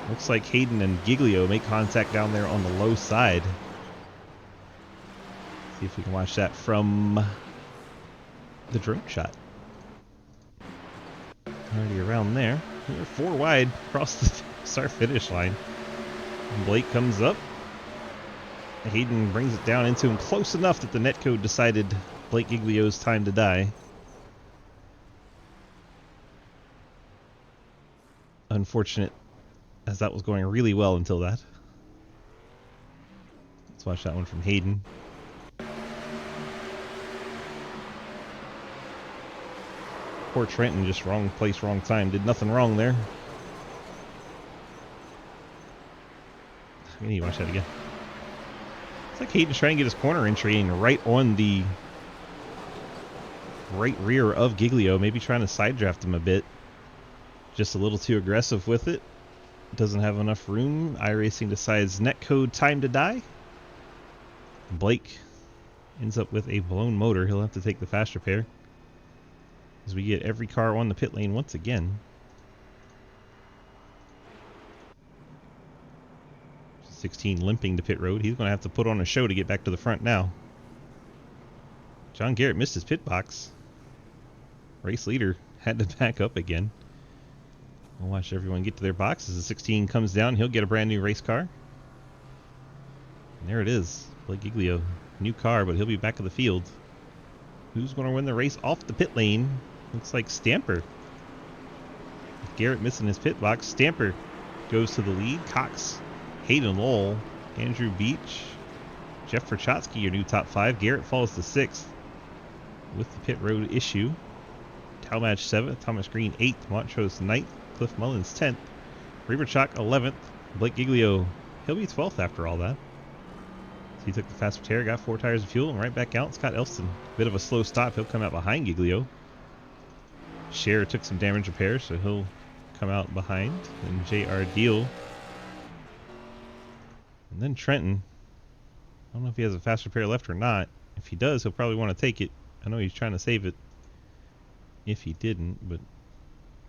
Looks like Hayden and Giglio make contact down there on the low side. See if we can watch that from the drone shot. Already around there. We're 4 wide across the start finish line. Blake comes up. Hayden brings it down into him close enough that the netcode decided Blake Giglio's time to die. Unfortunate, as that was going really well until that. Let's watch that one from Hayden. Poor Trenton, just wrong place, wrong time. Did nothing wrong there. We need to watch that again. It's like Hayden's trying to get his corner entry in right on the right rear of Giglio. Maybe trying to side draft him a bit. Just a little too aggressive with it. Doesn't have enough room. iRacing decides netcode time to die. Blake ends up with a blown motor. He'll have to take the fast repair. As we get every car on the pit lane once again. 16 limping to pit road. He's going to have to put on a show to get back to the front now. John Garrett missed his pit box. Race leader had to back up again. We'll watch everyone get to their box. As the 16 comes down, he'll get a brand new race car. And there it is. Blake Giglio. New car, but he'll be back in the field. Who's going to win the race off the pit lane? Looks like Stamper. With Garrett missing his pit box, Stamper goes to the lead. Cox, Hayden Lowell, Andrew Beach, Jeff Prochatsky, your new top 5. Garrett falls to 6th with the pit road issue. Talmadge 7th, Thomas Green 8th, Montrose 9th, Cliff Mullins 10th, Reberchuk 11th, Blake Giglio, he'll be 12th after all that. So he took the fast repair, got 4 tires of fuel, and right back out. Scott Elston, bit of a slow stop, he'll come out behind Giglio. Scherer took some damage repair, so he'll come out behind. And J.R. Deal. And then Trenton. I don't know if he has a fast repair left or not. If he does, he'll probably want to take it. I know he's trying to save it. If he didn't, but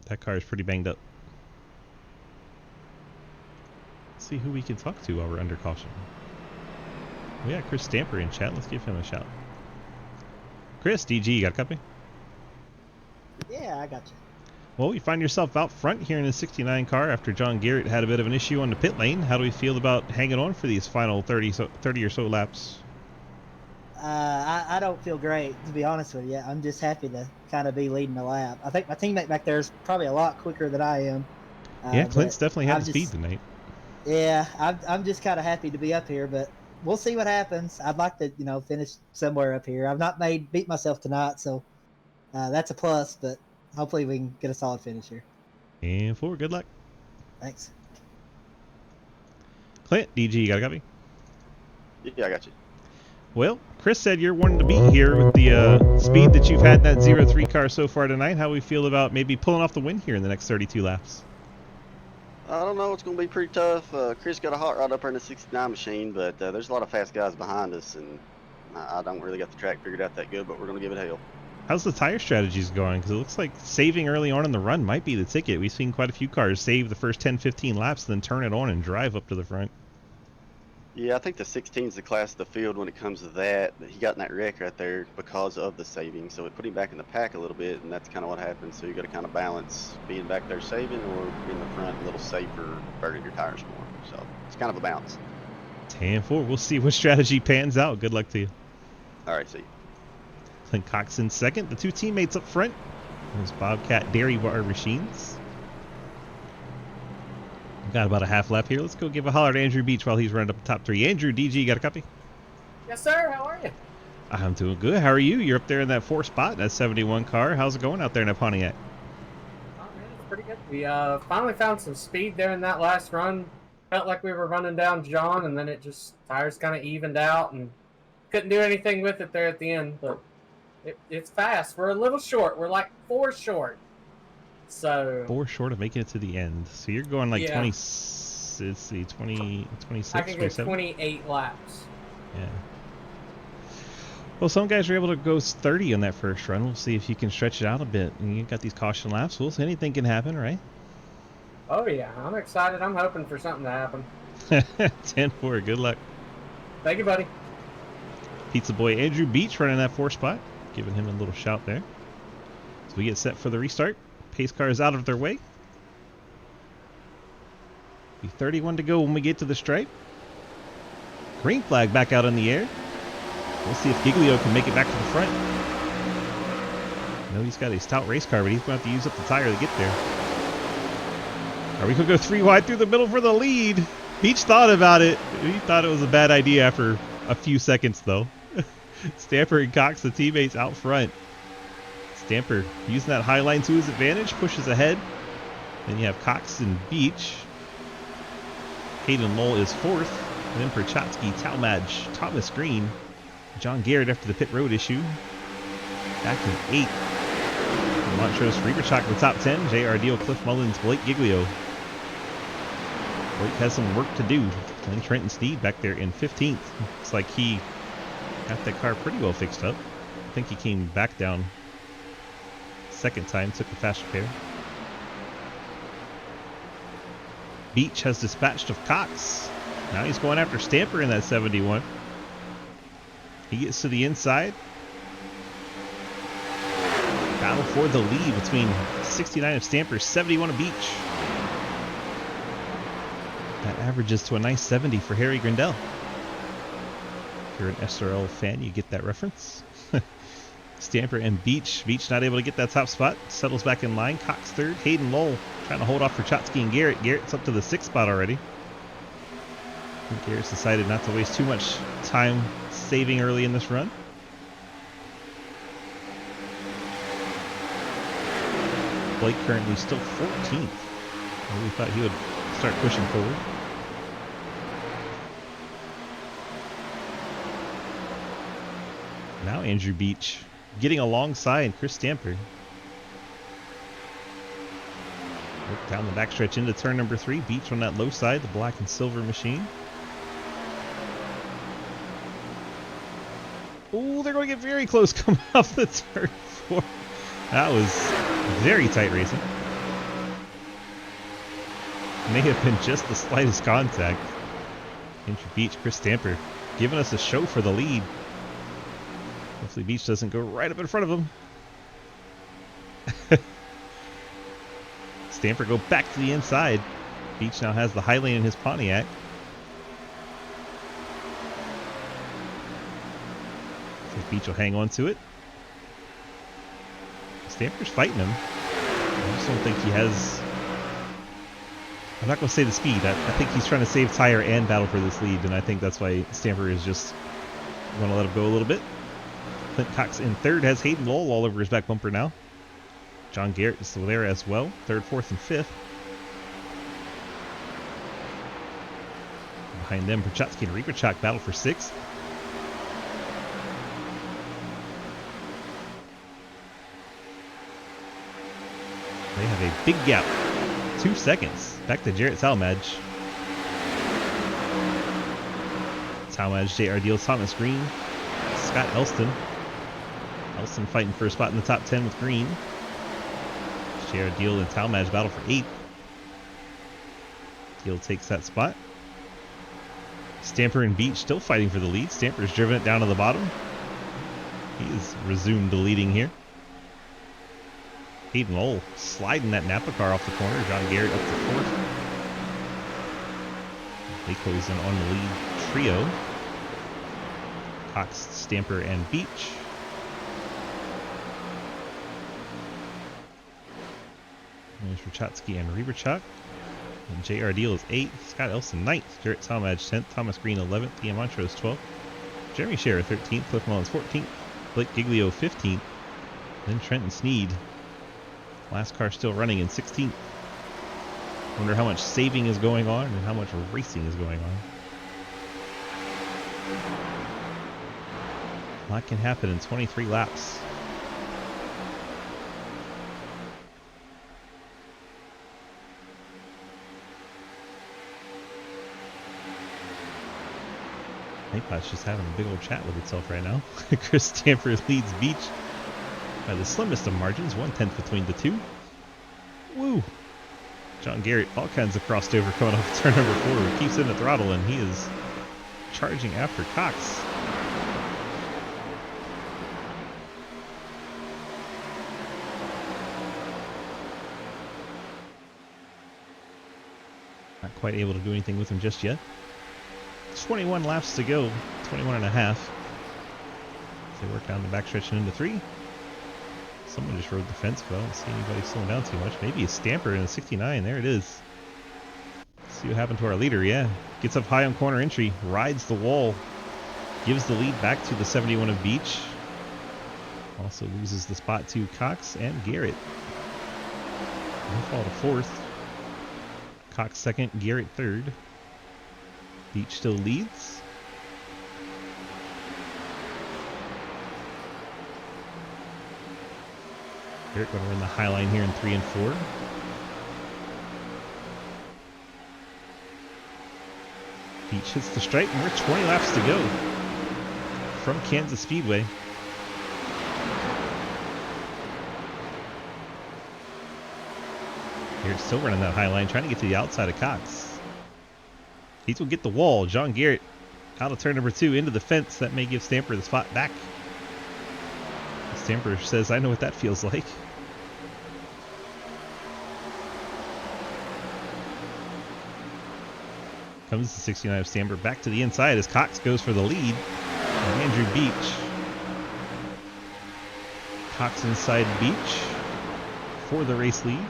that car is pretty banged up. Let's see who we can talk to while we're under caution. We got Chris Stamper in chat. Let's give him a shout. Chris, DG, you got a copy? Yeah, I got you. Well, you find yourself out front here in the 69 car after John Garrett had a bit of an issue on the pit lane. How do we feel about hanging on for these final 30 or so laps? I don't feel great, to be honest with you. I'm just happy to kind of be leading the lap. I think my teammate back there is probably a lot quicker than I am. Yeah, Clint's definitely had the speed tonight. Yeah, I'm just kind of happy to be up here, but we'll see what happens. I'd like to, finish somewhere up here. I've not beat myself tonight, so that's a plus, but hopefully we can get a solid finish here. And 4, good luck. Thanks. Clint, DG, you got a copy? Yeah, I got you. Well, Chris said you're wanting to beat here with the speed that you've had in that 0-3 car so far tonight. How do we feel about maybe pulling off the win here in the next 32 laps? I don't know. It's going to be pretty tough. Chris got a hot rod up there in the 69 machine, but there's a lot of fast guys behind us, and I don't really got the track figured out that good, but we're going to give it hell. How's the tire strategies going? Because it looks like saving early on in the run might be the ticket. We've seen quite a few cars save the first 10-15 laps, then turn it on and drive up to the front. Yeah, I think the 16 is the class of the field when it comes to that. But he got in that wreck right there because of the saving, so it put him back in the pack a little bit, and that's kind of what happens. So you got to kind of balance being back there saving or in the front a little safer, burning your tires more. So it's kind of a balance. 10-4. We'll see what strategy pans out. Good luck to you. All right, see you. Clint Cox in second. The two teammates up front. There's Bobcat Dairy Bar Machines. Got about a half lap here. Let's go give a holler to Andrew Beach while he's running up the top three. Andrew, DG, you got a copy? Yes, sir. How are you? I'm doing good. How are you? You're up there in that 4th spot, that 71 car. How's it going out there in that Pontiac? Oh, man, it's pretty good. We finally found some speed there in that last run. Felt like we were running down John, and then it just, tires kind of evened out, and couldn't do anything with it there at the end. But it's fast. We're a little short. We're like 4 short. So 4 short of making it to the end. So you're going like Yeah. 20, let's see, 20, 26, I can go 27? 28 laps. Yeah. Well, some guys were able to go 30 on that first run. We'll see if you can stretch it out a bit. And you got these caution laps. Well, anything can happen, right? Oh, yeah. I'm excited. I'm hoping for something to happen. 10-4. Good luck. Thank you, buddy. Pizza Boy Andrew Beach running that 4th spot. Giving him a little shout there. So we get set for the restart. Pace car is out of their way. Be 31 to go when we get to the stripe. Green flag back out in the air. We'll see if Giglio can make it back to the front. I know he's got a stout race car, but he's going to have to use up the tire to get there. Are we going to go 3 wide through the middle for the lead? Beach thought about it. He thought it was a bad idea after a few seconds, though. Stamper and Cox, the teammates out front. Stamper using that high line to his advantage, pushes ahead. Then you have Cox and Beach. Hayden Lowell is 4th. And then Perchatsky, Talmadge, Thomas Green, John Garrett after the pit road issue. Back in 8th. Montrose Reberchak in the top 10. J.R. Deal, Cliff Mullins, Blake Giglio. Blake has some work to do. And Trenton Sneed back there in 15th. Looks like he got that car pretty well fixed up. I think he came back down second time, took a fast repair. Beach has dispatched of Cox. Now he's going after Stamper in that 71. He gets to the inside. Battle for the lead between 69 of Stamper, 71 of Beach. That averages to a nice 70 for Harry Grindell. If you're an SRL fan, you get that reference. Stamper and Beach. Beach not able to get that top spot. Settles back in line. Cox 3rd. Hayden Lowell trying to hold off for Chotsky and Garrett. Garrett's up to the 6th spot already. Garrett's decided not to waste too much time saving early in this run. Blake currently still 14th. Well, we thought he would start pushing forward. Now Andrew Beach getting alongside Chris Stamper. Look down the backstretch into turn number 3. Beach on that low side, the black and silver machine. Oh, they're going to get very close coming off the turn 4. That was very tight racing. May have been just the slightest contact. Andrew Beach, Chris Stamper giving us a show for the lead. Hopefully Beach doesn't go right up in front of him. Stamper go back to the inside. Beach now has the high lane in his Pontiac. If Beach will hang on to it. Stamper's fighting him. I just don't think he has... I'm not going to say the speed. I think he's trying to save tire and battle for this lead, and I think that's why Stamper is just going to let him go a little bit. Clint Cox in 3rd has Hayden Lowell all over his back bumper now. John Garrett is still there as well. 3rd, 4th, and 5th. Behind them, Perchatsky and Reberchak battle for 6th. They have a big gap. 2 seconds. Back to Jarrett Talmadge. Talmadge, J.R. Deal, Thomas Green, Scott Elston. Elston fighting for a spot in the top 10 with Green. J.R. Deal and Talmadge battle for 8th. Deal takes that spot. Stamper and Beach still fighting for the lead. Stamper's driven it down to the bottom. He has resumed the leading here. Hayden Lowell sliding that Napa car off the corner. John Garrett up to fourth. Lakeho's on the lead trio. Cox, Stamper, and Beach. There's Rachatsky and Reberchuk. And J.R. Deal is 8th. Scott Elson 9th. Jarrett Talmadge 10th. Thomas Green 11th. Ian Montrose 12th. Jeremy Scherer 13th. Cliff Mullins 14th. Blake Giglio 15th. Then Trenton Sneed. Last car still running in 16th. Wonder how much saving is going on and how much racing is going on. A lot can happen in 23 laps. Nightbot's just having a big old chat with itself right now. Chris Stamper leads Beach by the slimmest of margins, 1/10 between the two. Woo! John Garrett, all kinds of crossed over coming off turn number 4. Keeps in the throttle and he is charging after Cox. Not quite able to do anything with him just yet. 21 laps to go, 21 and a half. They work down the backstretch and into 3. Someone just rode the fence, but I don't see anybody slowing down too much. Maybe a Stamper in a 69. There it is. Let's see what happened to our leader. Yeah, gets up high on corner entry, rides the wall, gives the lead back to the 71 of Beach. Also loses the spot to Cox and Garrett. They fall to 4th. Cox 2nd, Garrett 3rd. Beach still leads. Garrett going to run the high line here in 3 and 4. Beach hits the stripe and we're 20 laps to go from Kansas Speedway. Garrett's still running that high line, trying to get to the outside of Cox. He's going to get the wall. John Garrett out of turn number 2 into the fence. That may give Stamper the spot back. Stamper says, I know what that feels like. Comes the 69 of Stamper back to the inside as Cox goes for the lead. And Andrew Beach. Cox inside Beach for the race lead.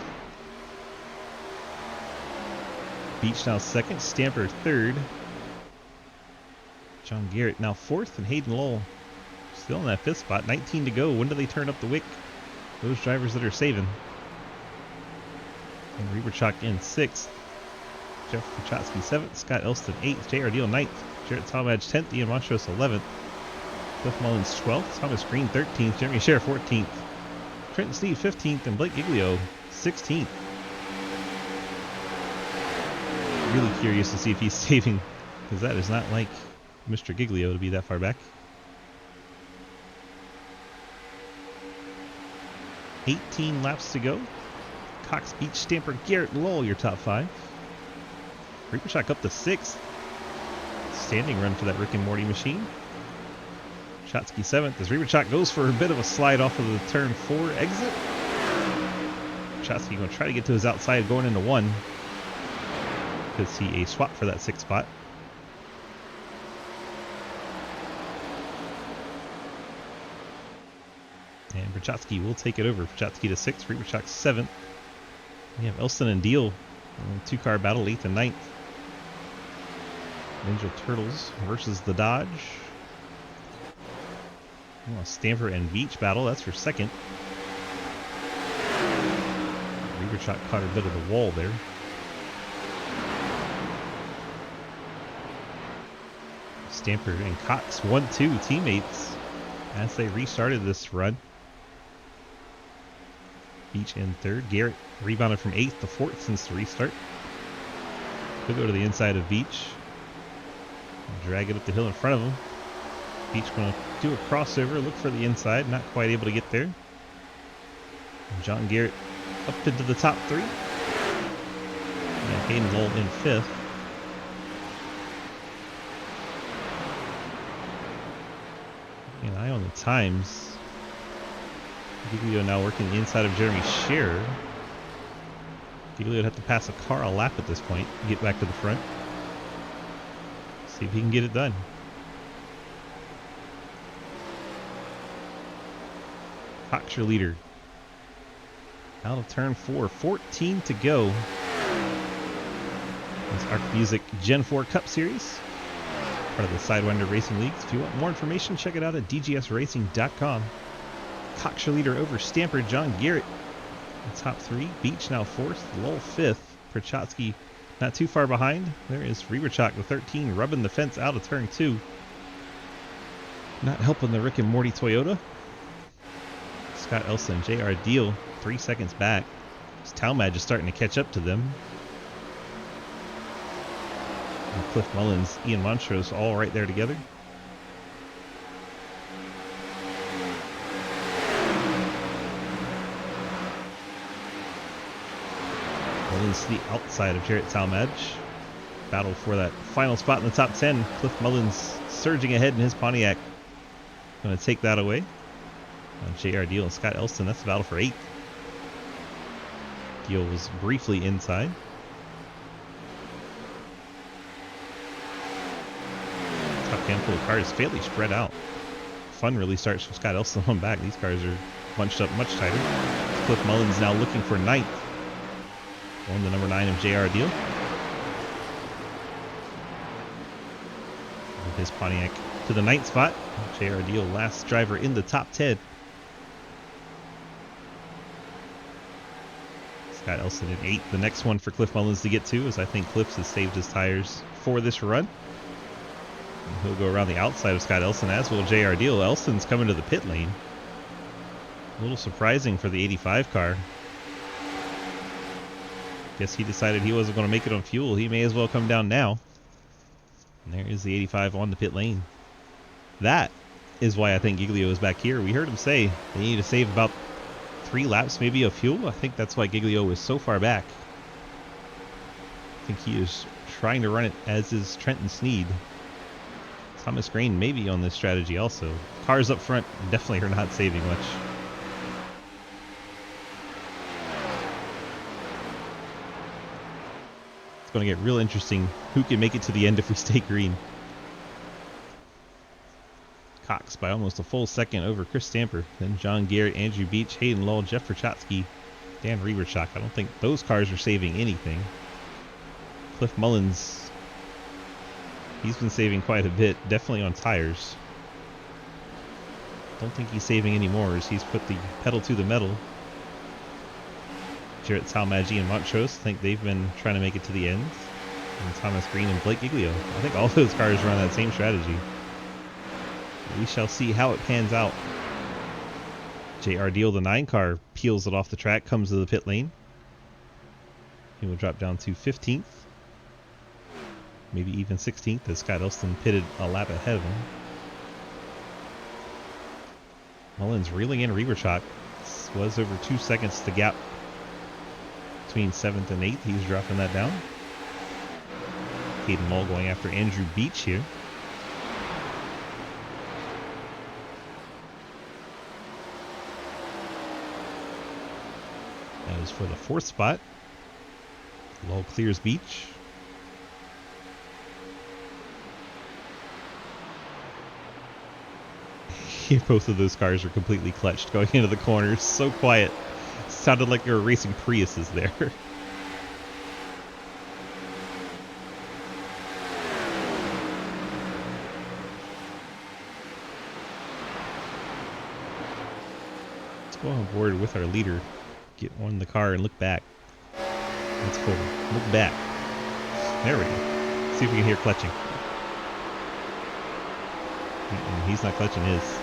Beach now 2nd, Stamper 3rd. John Garrett now 4th, and Hayden Lowell still in that 5th spot. 19 to go. When do they turn up the wick? Those drivers that are saving. And Reberchuk in 6th. Jeff Rachatsky 7th. Scott Elston 8th. J.R. Deal 9th. Jarrett Talmadge 10th. Ian Montrose 11th. Cliff Mullins 12th. Thomas Green 13th. Jeremy Scherer 14th. Trenton Sneed 15th. And Blake Giglio 16th. Really curious to see if he's saving, because that is not like Mr. Giglio to be that far back. 18 laps to go. Cox, Beach, Stamper, Garrett, Lowell, your top 5. Reberchuk up to 6th. Standing run for that Rick and Morty machine. Rachatsky 7th as Reberchuk goes for a bit of a slide off of the turn 4 exit. Rachatsky going to try to get to his outside going into 1. Could see a swap for that 6th spot. And Rachatsky will take it over. Rachatsky to 6th, Reberchuk 7th. We have Elston and Deal. 2-car battle, 8th and 9th. Ninja Turtles versus the Dodge. Oh, Stamper and Beach battle, that's for 2nd. Reberchuk caught a bit of the wall there. Stamper and Cox 1-2 teammates as they restarted this run. Beach in 3rd. Garrett rebounded from 8th to 4th since the restart. Could go to the inside of Beach. Drag it up the hill in front of him. Beach going to do a crossover, look for the inside, not quite able to get there. And John Garrett up into the top 3. And Hayden Lowell in 5th. Eye on the times. Giglio now working the inside of Jeremy Scherer. Giglio would have to pass a car a lap at this point, get back to the front. See if he can get it done. Cox, your leader. Out of turn 4, 14 to go. This Arc Music Gen 4 Cup Series, part of the Sidewinder Racing Leagues. If you want more information, check it out at dgsracing.com. Cox, your leader over Stamper, John Garrett in top 3. Beach now 4th, Lowell 5th. Prochatsky not too far behind. There is Reberchak, the 13, rubbing the fence out of turn 2. Not helping the Rick and Morty Toyota. Scott Elson, JR Deal, 3 seconds back. Talmadge is starting to catch up to them. And Cliff Mullins, Ian Montrose, all right there together. Mullins to the outside of Jarrett Talmadge. Battle for that final spot in the top 10. Cliff Mullins surging ahead in his Pontiac. Going to take that away. JR Deal and Scott Elston, that's the battle for 8th. Deal was briefly inside. Top handful of cars fairly spread out. Fun really starts from Scott Elston on back. These cars are bunched up much tighter. Cliff Mullins now looking for 9th. On the number 9 of JR Deal. With his Pontiac to the 9th spot. JR Deal, last driver in the top 10. Scott Elson at 8. The next one for Cliff Mullins to get to, as I think Cliff has saved his tires for this run. And he'll go around the outside of Scott Elson, as will JR Deal. Elson's coming to the pit lane. A little surprising for the 85 car. Guess he decided he wasn't going to make it on fuel. He may as well come down now. And there is the 85 on the pit lane. That is why I think Giglio is back here. We heard him say they need to save about 3 laps maybe of fuel. I think that's why Giglio is so far back. I think he is trying to run it, as is Trenton Sneed. Thomas Grain maybe on this strategy also. Cars up front definitely are not saving much. It's going to get real interesting who can make it to the end if we stay green. Cox by almost a full second over Chris Stamper. Then John Garrett, Andrew Beach, Hayden Lowell, Jeff Prochatsky, Dan Reberchak. I don't think those cars are saving anything. Cliff Mullins, he's been saving quite a bit, definitely on tires. Don't think he's saving any more as he's put the pedal to the metal. Jarrett Talmadge and Montrose, I think they've been trying to make it to the end. And Thomas Green and Blake Giglio. I think all those cars run that same strategy. We shall see how it pans out. JR Deal, the 9 car, peels it off the track, comes to the pit lane. He will drop down to 15th. Maybe even 16th, as Scott Elston pitted a lap ahead of him. Mullins reeling in Reberchak. This was over 2 seconds the gap between 7th and 8th. He's dropping that down. Hayden Lowell going after Andrew Beach here. That is for the 4th spot. Lowell clears Beach. Both of those cars are completely clutched going into the corners. So quiet. Sounded like they were racing Priuses there. Let's go on board with our leader. Get on the car and look back. Let's go. Look back. There we go. See if we can hear clutching. He's not clutching his.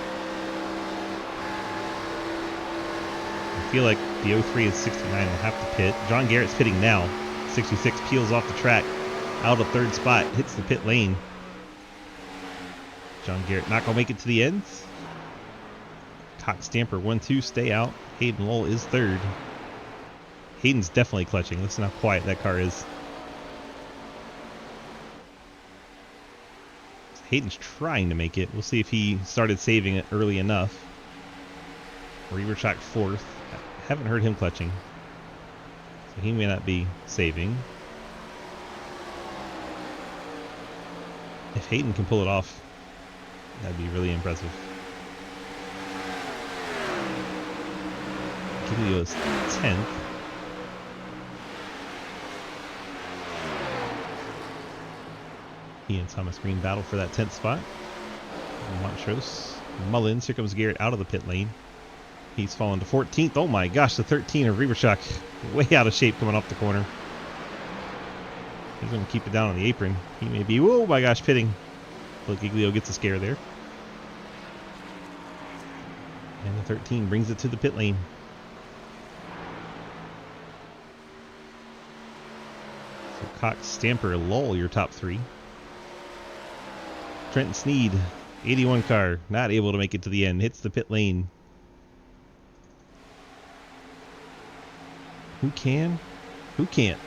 I feel like the 03 is 69 will have to pit. John Garrett's pitting now. 66 peels off the track. Out of 3rd spot. Hits the pit lane. John Garrett not going to make it to the end. Cox Stamper 1-2, stay out. Hayden Lowell is 3rd. Hayden's definitely clutching. Listen how quiet that car is. Hayden's trying to make it. We'll see if he started saving it early enough. Reberchak fourth. I haven't heard him clutching. So he may not be saving. If Hayden can pull it off, that'd be really impressive. Giglio's 10th. He and Thomas Green battle for that 10th spot. Montrose. Mullins. Here comes Garrett out of the pit lane. He's fallen to 14th. Oh my gosh, the 13 of Reberchak. Way out of shape coming off the corner. He's going to keep it down on the apron. He may be, oh my gosh, pitting. But Giglio gets a scare there. And the 13 brings it to the pit lane. So Cox, Stamper, Lull, your top three. Trenton Sneed, 81 car, not able to make it to the end. Hits the pit lane. Who can? Who can't?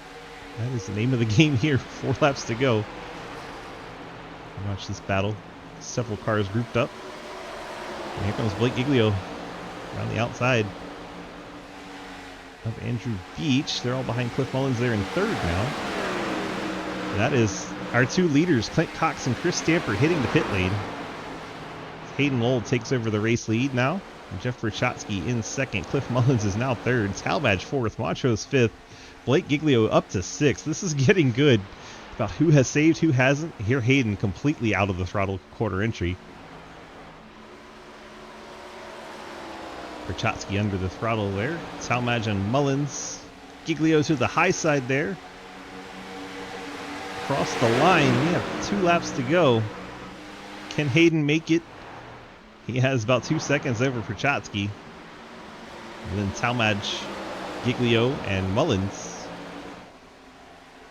That is the name of the game here. 4 laps to go. Watch this battle. Several cars grouped up. And here comes Blake Giglio around the outside of Andrew Beach. They're all behind Cliff Mullins there in third now. That is our two leaders, Clint Cox and Chris Stamper, hitting the pit lane. Hayden Lowell takes over the race lead now. Jeff Berchotsky in second. Cliff Mullins is now third. Talmadge fourth. Montrose fifth. Blake Giglio up to sixth. This is getting good. About who has saved, who hasn't. Here Hayden completely out of the throttle quarter entry. Berchotsky under the throttle there. Talmadge and Mullins. Giglio to the high side there. Across the line. We have 2 laps to go. Can Hayden make it? He has about 2 seconds over Berchotsky. And then Talmadge, Giglio, and Mullins.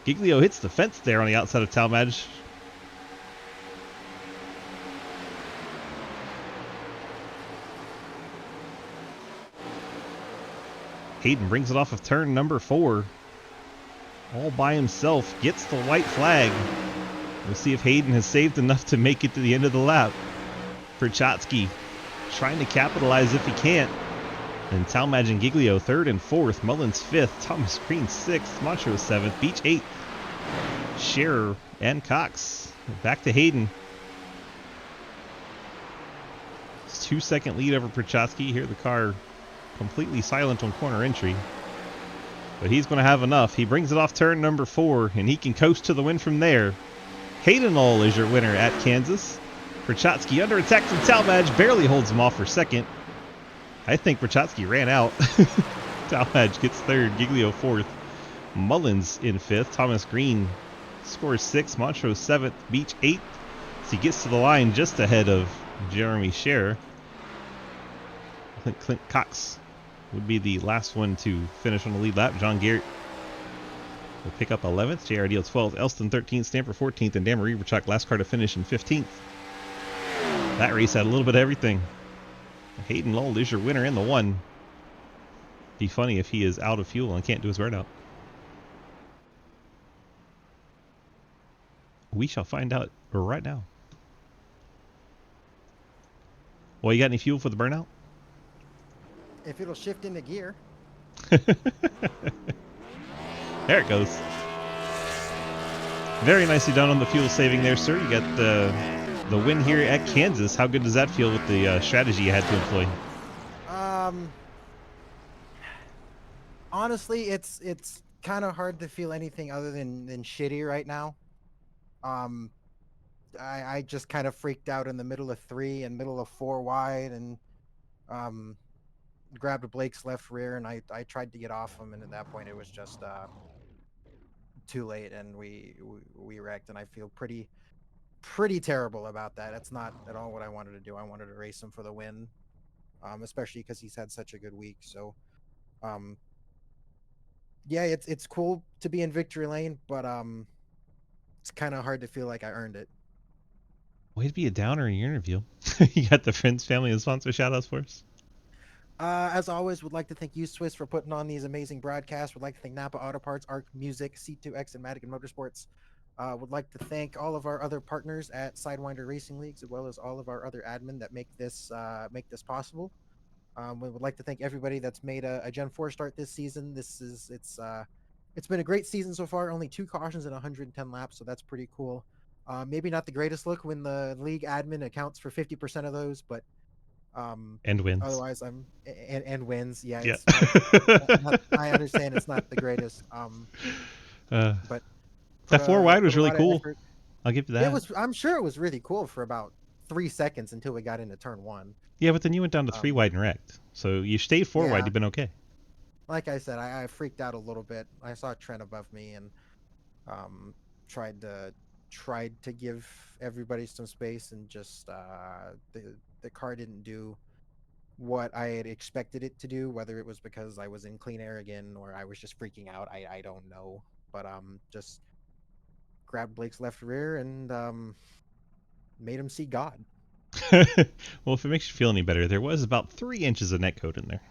Giglio hits the fence there on the outside of Talmadge. Hayden brings it off of turn number 4. All by himself. Gets the white flag. We'll see if Hayden has saved enough to make it to the end of the lap. Berchotsky trying to capitalize if he can't. And Talmadge and Giglio third and fourth. Mullins fifth. Thomas Green sixth. Montrose seventh. Beach eighth. Scherer and Cox. Back to Hayden. It's 2-second lead over Berchotsky. Here the car completely silent on corner entry. But he's going to have enough. He brings it off turn number 4, and he can coast to the win from there. Hayden Lowell is your winner at Kansas. Berchotsky under attack from Talmadge. Barely holds him off for second. I think Berchotsky ran out. Talmadge gets third. Giglio fourth. Mullins in fifth. Thomas Green scores 6th. Montrose 7th. Beach 8th. So he gets to the line just ahead of Jeremy Scherer. I think Clint Cox would be the last one to finish on the lead lap. John Garrett will pick up 11th. J.R. Deal 12th. Elston 13th. Stamper 14th. And Dan Reberchak last car to finish in 15th. That race had a little bit of everything. Hayden Lowell is your winner in the 1. Be funny if he is out of fuel and can't do his burnout. We shall find out right now. Well, you got any fuel for the burnout? If it'll shift into gear. There it goes. Very nicely done on the fuel saving there, sir. You got the win here at Kansas. How good does that feel with the strategy you had to employ? Honestly, it's kind of hard to feel anything other than shitty right now. I just kind of freaked out in the middle of 3 and middle of 4 wide, and grabbed Blake's left rear, and I tried to get off him, and at that point it was just too late, and we wrecked, and I feel pretty terrible about that. That's not at all what I wanted to do. I wanted to race him for the win, especially because he's had such a good week. So yeah, it's cool to be in victory lane, but it's kind of hard to feel like I earned it. Way to be a downer in your interview. You got the friends, family, and sponsor shout-outs for us? As always, would like to thank you, Swiss, for putting on these amazing broadcasts. Would like to thank Napa Auto Parts, Arc Music, C2X, and Madigan Motorsports. Would like to thank all of our other partners at Sidewinder Racing Leagues, as well as all of our other admin that make this possible. We would like to thank everybody that's made a Gen 4 start this season. It's been a great season so far. Only 2 cautions and 110 laps, so that's pretty cool. Maybe not the greatest look when the league admin accounts for 50% of those, but And wins. otherwise and wins. Yeah, Yeah. I understand it's not the greatest. But That 4 wide was put a really lot of cool. effort. I'll give you that. It was. I'm sure it was really cool for about 3 seconds until we got into turn 1. Yeah, but then you went down to 3 wide and wrecked. So you stayed 4 wide, Yeah. you've been okay. Like I said, I freaked out a little bit. I saw Trent above me and tried to give everybody some space, and just the car didn't do what I had expected it to do. Whether it was because I was in clean air again or I was just freaking out, I don't know. But just grabbed Blake's left rear and made him see God. Well, if it makes you feel any better, there was about 3 inches of netcode in there.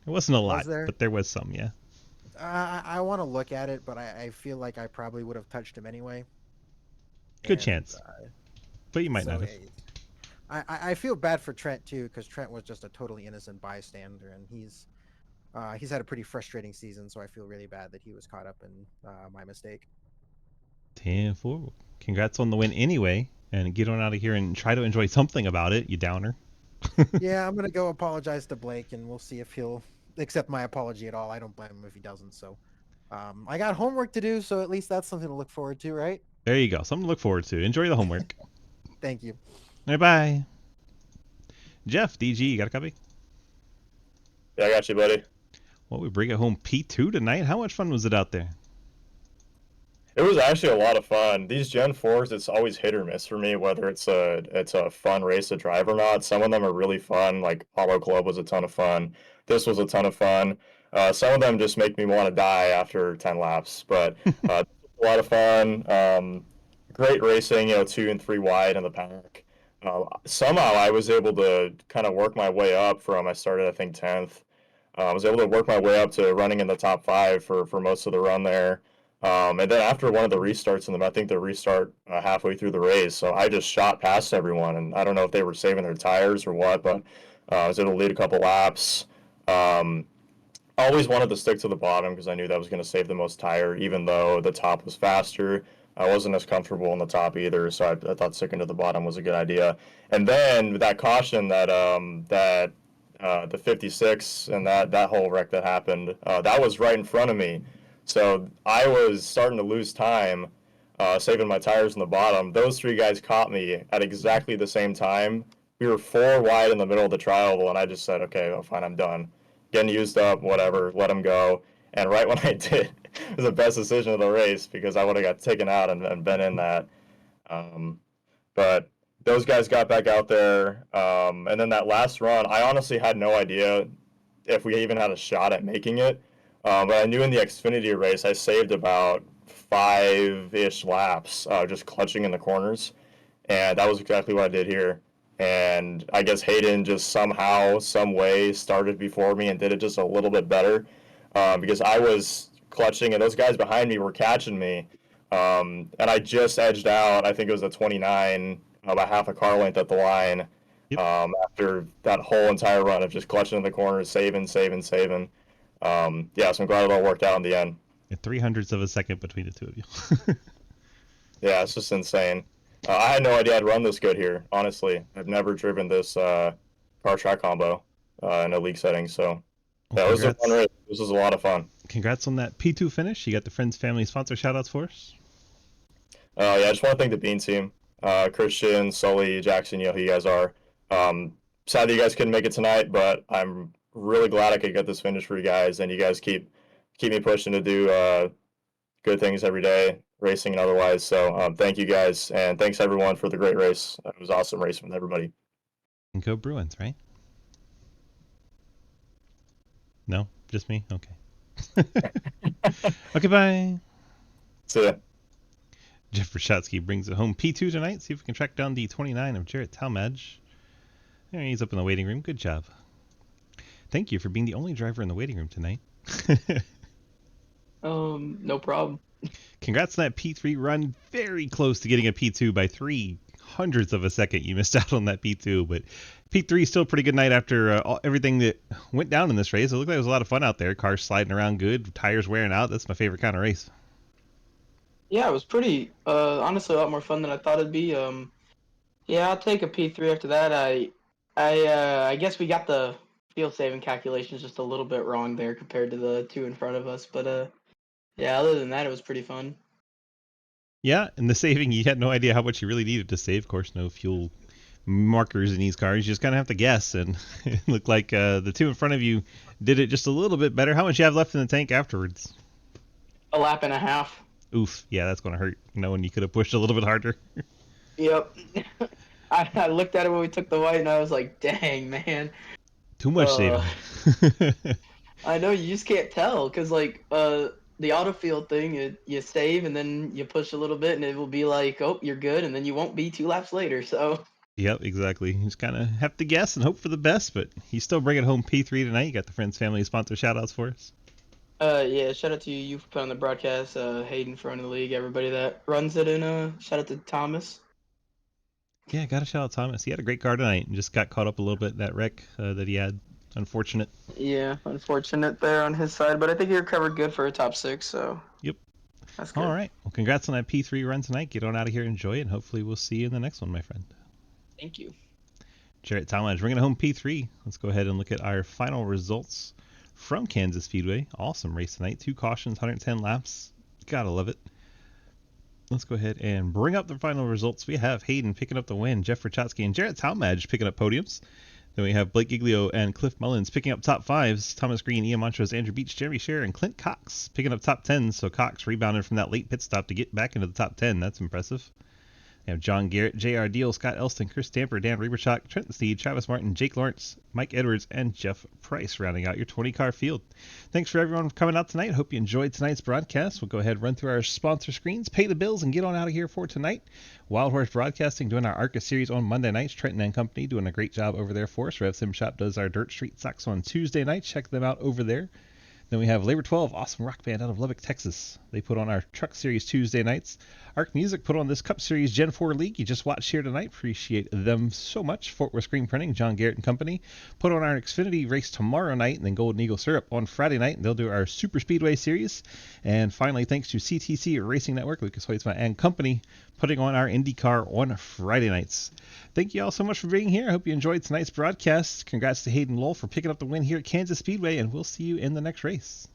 It wasn't a lot, there? but there was some, yeah. I want to look at it, but I feel like I probably would have touched him anyway. Good And, chance. But you might so not have. I feel bad for Trent too, because Trent was just a totally innocent bystander, and he's had a pretty frustrating season. So I feel really bad that he was caught up in my mistake. 10-4. Congrats on the win anyway, and get on out of here and try to enjoy something about it, you downer. Yeah, I'm gonna go apologize to Blake, and we'll see if he'll accept my apology at all. I don't blame him if he doesn't. So I got homework to do, so at least that's something to look forward to, right? There you go. Something to look forward to. Enjoy the homework. Thank you. All right, bye. Jeff, DG, you got a copy? Yeah, I got you, buddy. Well, we bring it home P2 tonight. How much fun was it out there? It was actually a lot of fun. These Gen 4s, it's always hit or miss for me, whether it's a fun race to drive or not. Some of them are really fun, like Hollow Club was a ton of fun. This was a ton of fun. Some of them just make me want to die after 10 laps, but a lot of fun. Great racing, 2 and 3 wide in the pack. Somehow I was able to kind of work my way up I started, I think, 10th. I was able to work my way up to running in the top 5 for most of the run there. And then after one of the restarts in them, I think the restart halfway through the race, so I just shot past everyone, and I don't know if they were saving their tires or what, but I was able to lead a couple laps. Always wanted to stick to the bottom because I knew that was going to save the most tire, even though the top was faster. I wasn't as comfortable in the top either, so I thought sticking to the bottom was a good idea. And then that caution that the 56 and that whole wreck that happened, that was right in front of me. So I was starting to lose time, saving my tires in the bottom. Those 3 guys caught me at exactly the same time. We were 4 wide in the middle of the tri-oval, and I just said, okay, well, fine, I'm done. Getting used up, whatever, let them go. And right when I did, it was the best decision of the race because I would have got taken out and been in that. But those guys got back out there. And then that last run, I honestly had no idea if we even had a shot at making it. But I knew in the Xfinity race, I saved about 5-ish laps, just clutching in the corners. And that was exactly what I did here. And I guess Hayden just somehow, some way started before me and did it just a little bit better because I was clutching and those guys behind me were catching me. And I just edged out, I think it was a 29, about half a car length at the line. Yep. After that whole entire run of just clutching in the corners, saving. So I'm glad it all worked out in the end. 0.03 of a second between the two of you. Yeah, it's just insane. I had no idea I'd run this good here, honestly. I've never driven this car track combo in a league setting, so Well, it was a congrats. fun race. This was a lot of fun. Congrats on that P2 finish. You got the Friends Family sponsor shoutouts for us? Yeah, I just want to thank the Bean team. Christian, Sully, Jackson, you know who you guys are. Sad that you guys couldn't make it tonight, but I'm really glad I could get this finish for you guys, and you guys keep me pushing to do good things every day, racing and otherwise. So thank you guys, and thanks everyone for the great race. It was awesome racing with everybody. And go Bruins, right? No? Just me? Okay. Okay, bye. See ya. Jeff Rashetsky brings it home P2 tonight. See if we can track down the 29 of Jarrett Talmadge. There, he's up in the waiting room. Good job. Thank you for being the only driver in the waiting room tonight. No problem. Congrats on that P3 run. Very close to getting a P2 by 3/100th of a second. You missed out on that P2, but P3 is still a pretty good night after everything that went down in this race. It looked like it was a lot of fun out there. Cars sliding around good, tires wearing out. That's my favorite kind of race. Yeah, it was pretty, honestly, a lot more fun than I thought it'd be. Yeah, I'll take a P3 after that. I guess we got the field saving calculations just a little bit wrong there compared to the two in front of us. But yeah, other than that, it was pretty fun. Yeah, and the saving, you had no idea how much you really needed to save. Of course, no fuel markers in these cars. You just kind of have to guess, and it looked like the two in front of you did it just a little bit better. How much you have left in the tank afterwards? A lap and a half. Oof, yeah, that's going to hurt, knowing you could have pushed a little bit harder. Yep. I looked at it when we took the white, and I was like, dang, man. Too much saving. I know, you just can't tell, because, like, the autofield thing, you save, and then you push a little bit, and it will be like, oh, you're good, and then you won't be 2 laps later, so... Yep, exactly. You just kind of have to guess and hope for the best, but he's still bringing home P3 tonight. You got the Friends Family sponsor shout-outs for us? Yeah, shout out to you for putting on the broadcast, Hayden for running the league, everybody that runs it, and shout out to Thomas. Yeah, got to shout out Thomas. He had a great car tonight and just got caught up a little bit in that wreck that he had. Unfortunate. Yeah, unfortunate there on his side, but I think he recovered good for a top 6, so... Yep. That's good. All right. Well, congrats on that P3 run tonight. Get on out of here, enjoy it, and hopefully we'll see you in the next one, my friend. Thank you. Jarrett Talmadge bringing home P3. Let's go ahead and look at our final results from Kansas Speedway. Awesome race tonight. 2 cautions, 110 laps. Gotta love it. Let's go ahead and bring up the final results. We have Hayden picking up the win, Jeff Rachotsky and Jarrett Talmadge picking up podiums. Then we have Blake Giglio and Cliff Mullins picking up top 5s. Thomas Green, Ian Montrose, Andrew Beach, Jeremy Scherer, and Clint Cox picking up top 10s. So Cox rebounded from that late pit stop to get back into the top 10. That's impressive. We have John Garrett, J.R. Deal, Scott Elston, Chris Stamper, Dan Reberchuk, Trenton Steed, Travis Martin, Jake Lawrence, Mike Edwards, and Jeff Price rounding out your 20-car field. Thanks for everyone for coming out tonight. Hope you enjoyed tonight's broadcast. We'll go ahead and run through our sponsor screens, pay the bills, and get on out of here for tonight. Wild Horse Broadcasting doing our ARCA series on Monday nights. Trenton and Company doing a great job over there for us. Rev Sim Shop does our Dirt Street Stocks on Tuesday nights. Check them out over there. Then we have Labor 12, awesome rock band out of Lubbock, Texas. They put on our Truck Series Tuesday nights. Arc Music put on this Cup Series Gen 4 League you just watched here tonight. Appreciate them so much. Fort Worth Screen Printing, John Garrett and Company. Put on our Xfinity race tomorrow night, and then Golden Eagle Syrup on Friday night. And they'll do our Super Speedway Series. And finally, thanks to CTC Racing Network, Lucas Hoytsma and Company, putting on our IndyCar on Friday nights. Thank you all so much for being here. I hope you enjoyed tonight's broadcast. Congrats to Hayden Lowell for picking up the win here at Kansas Speedway, and we'll see you in the next race.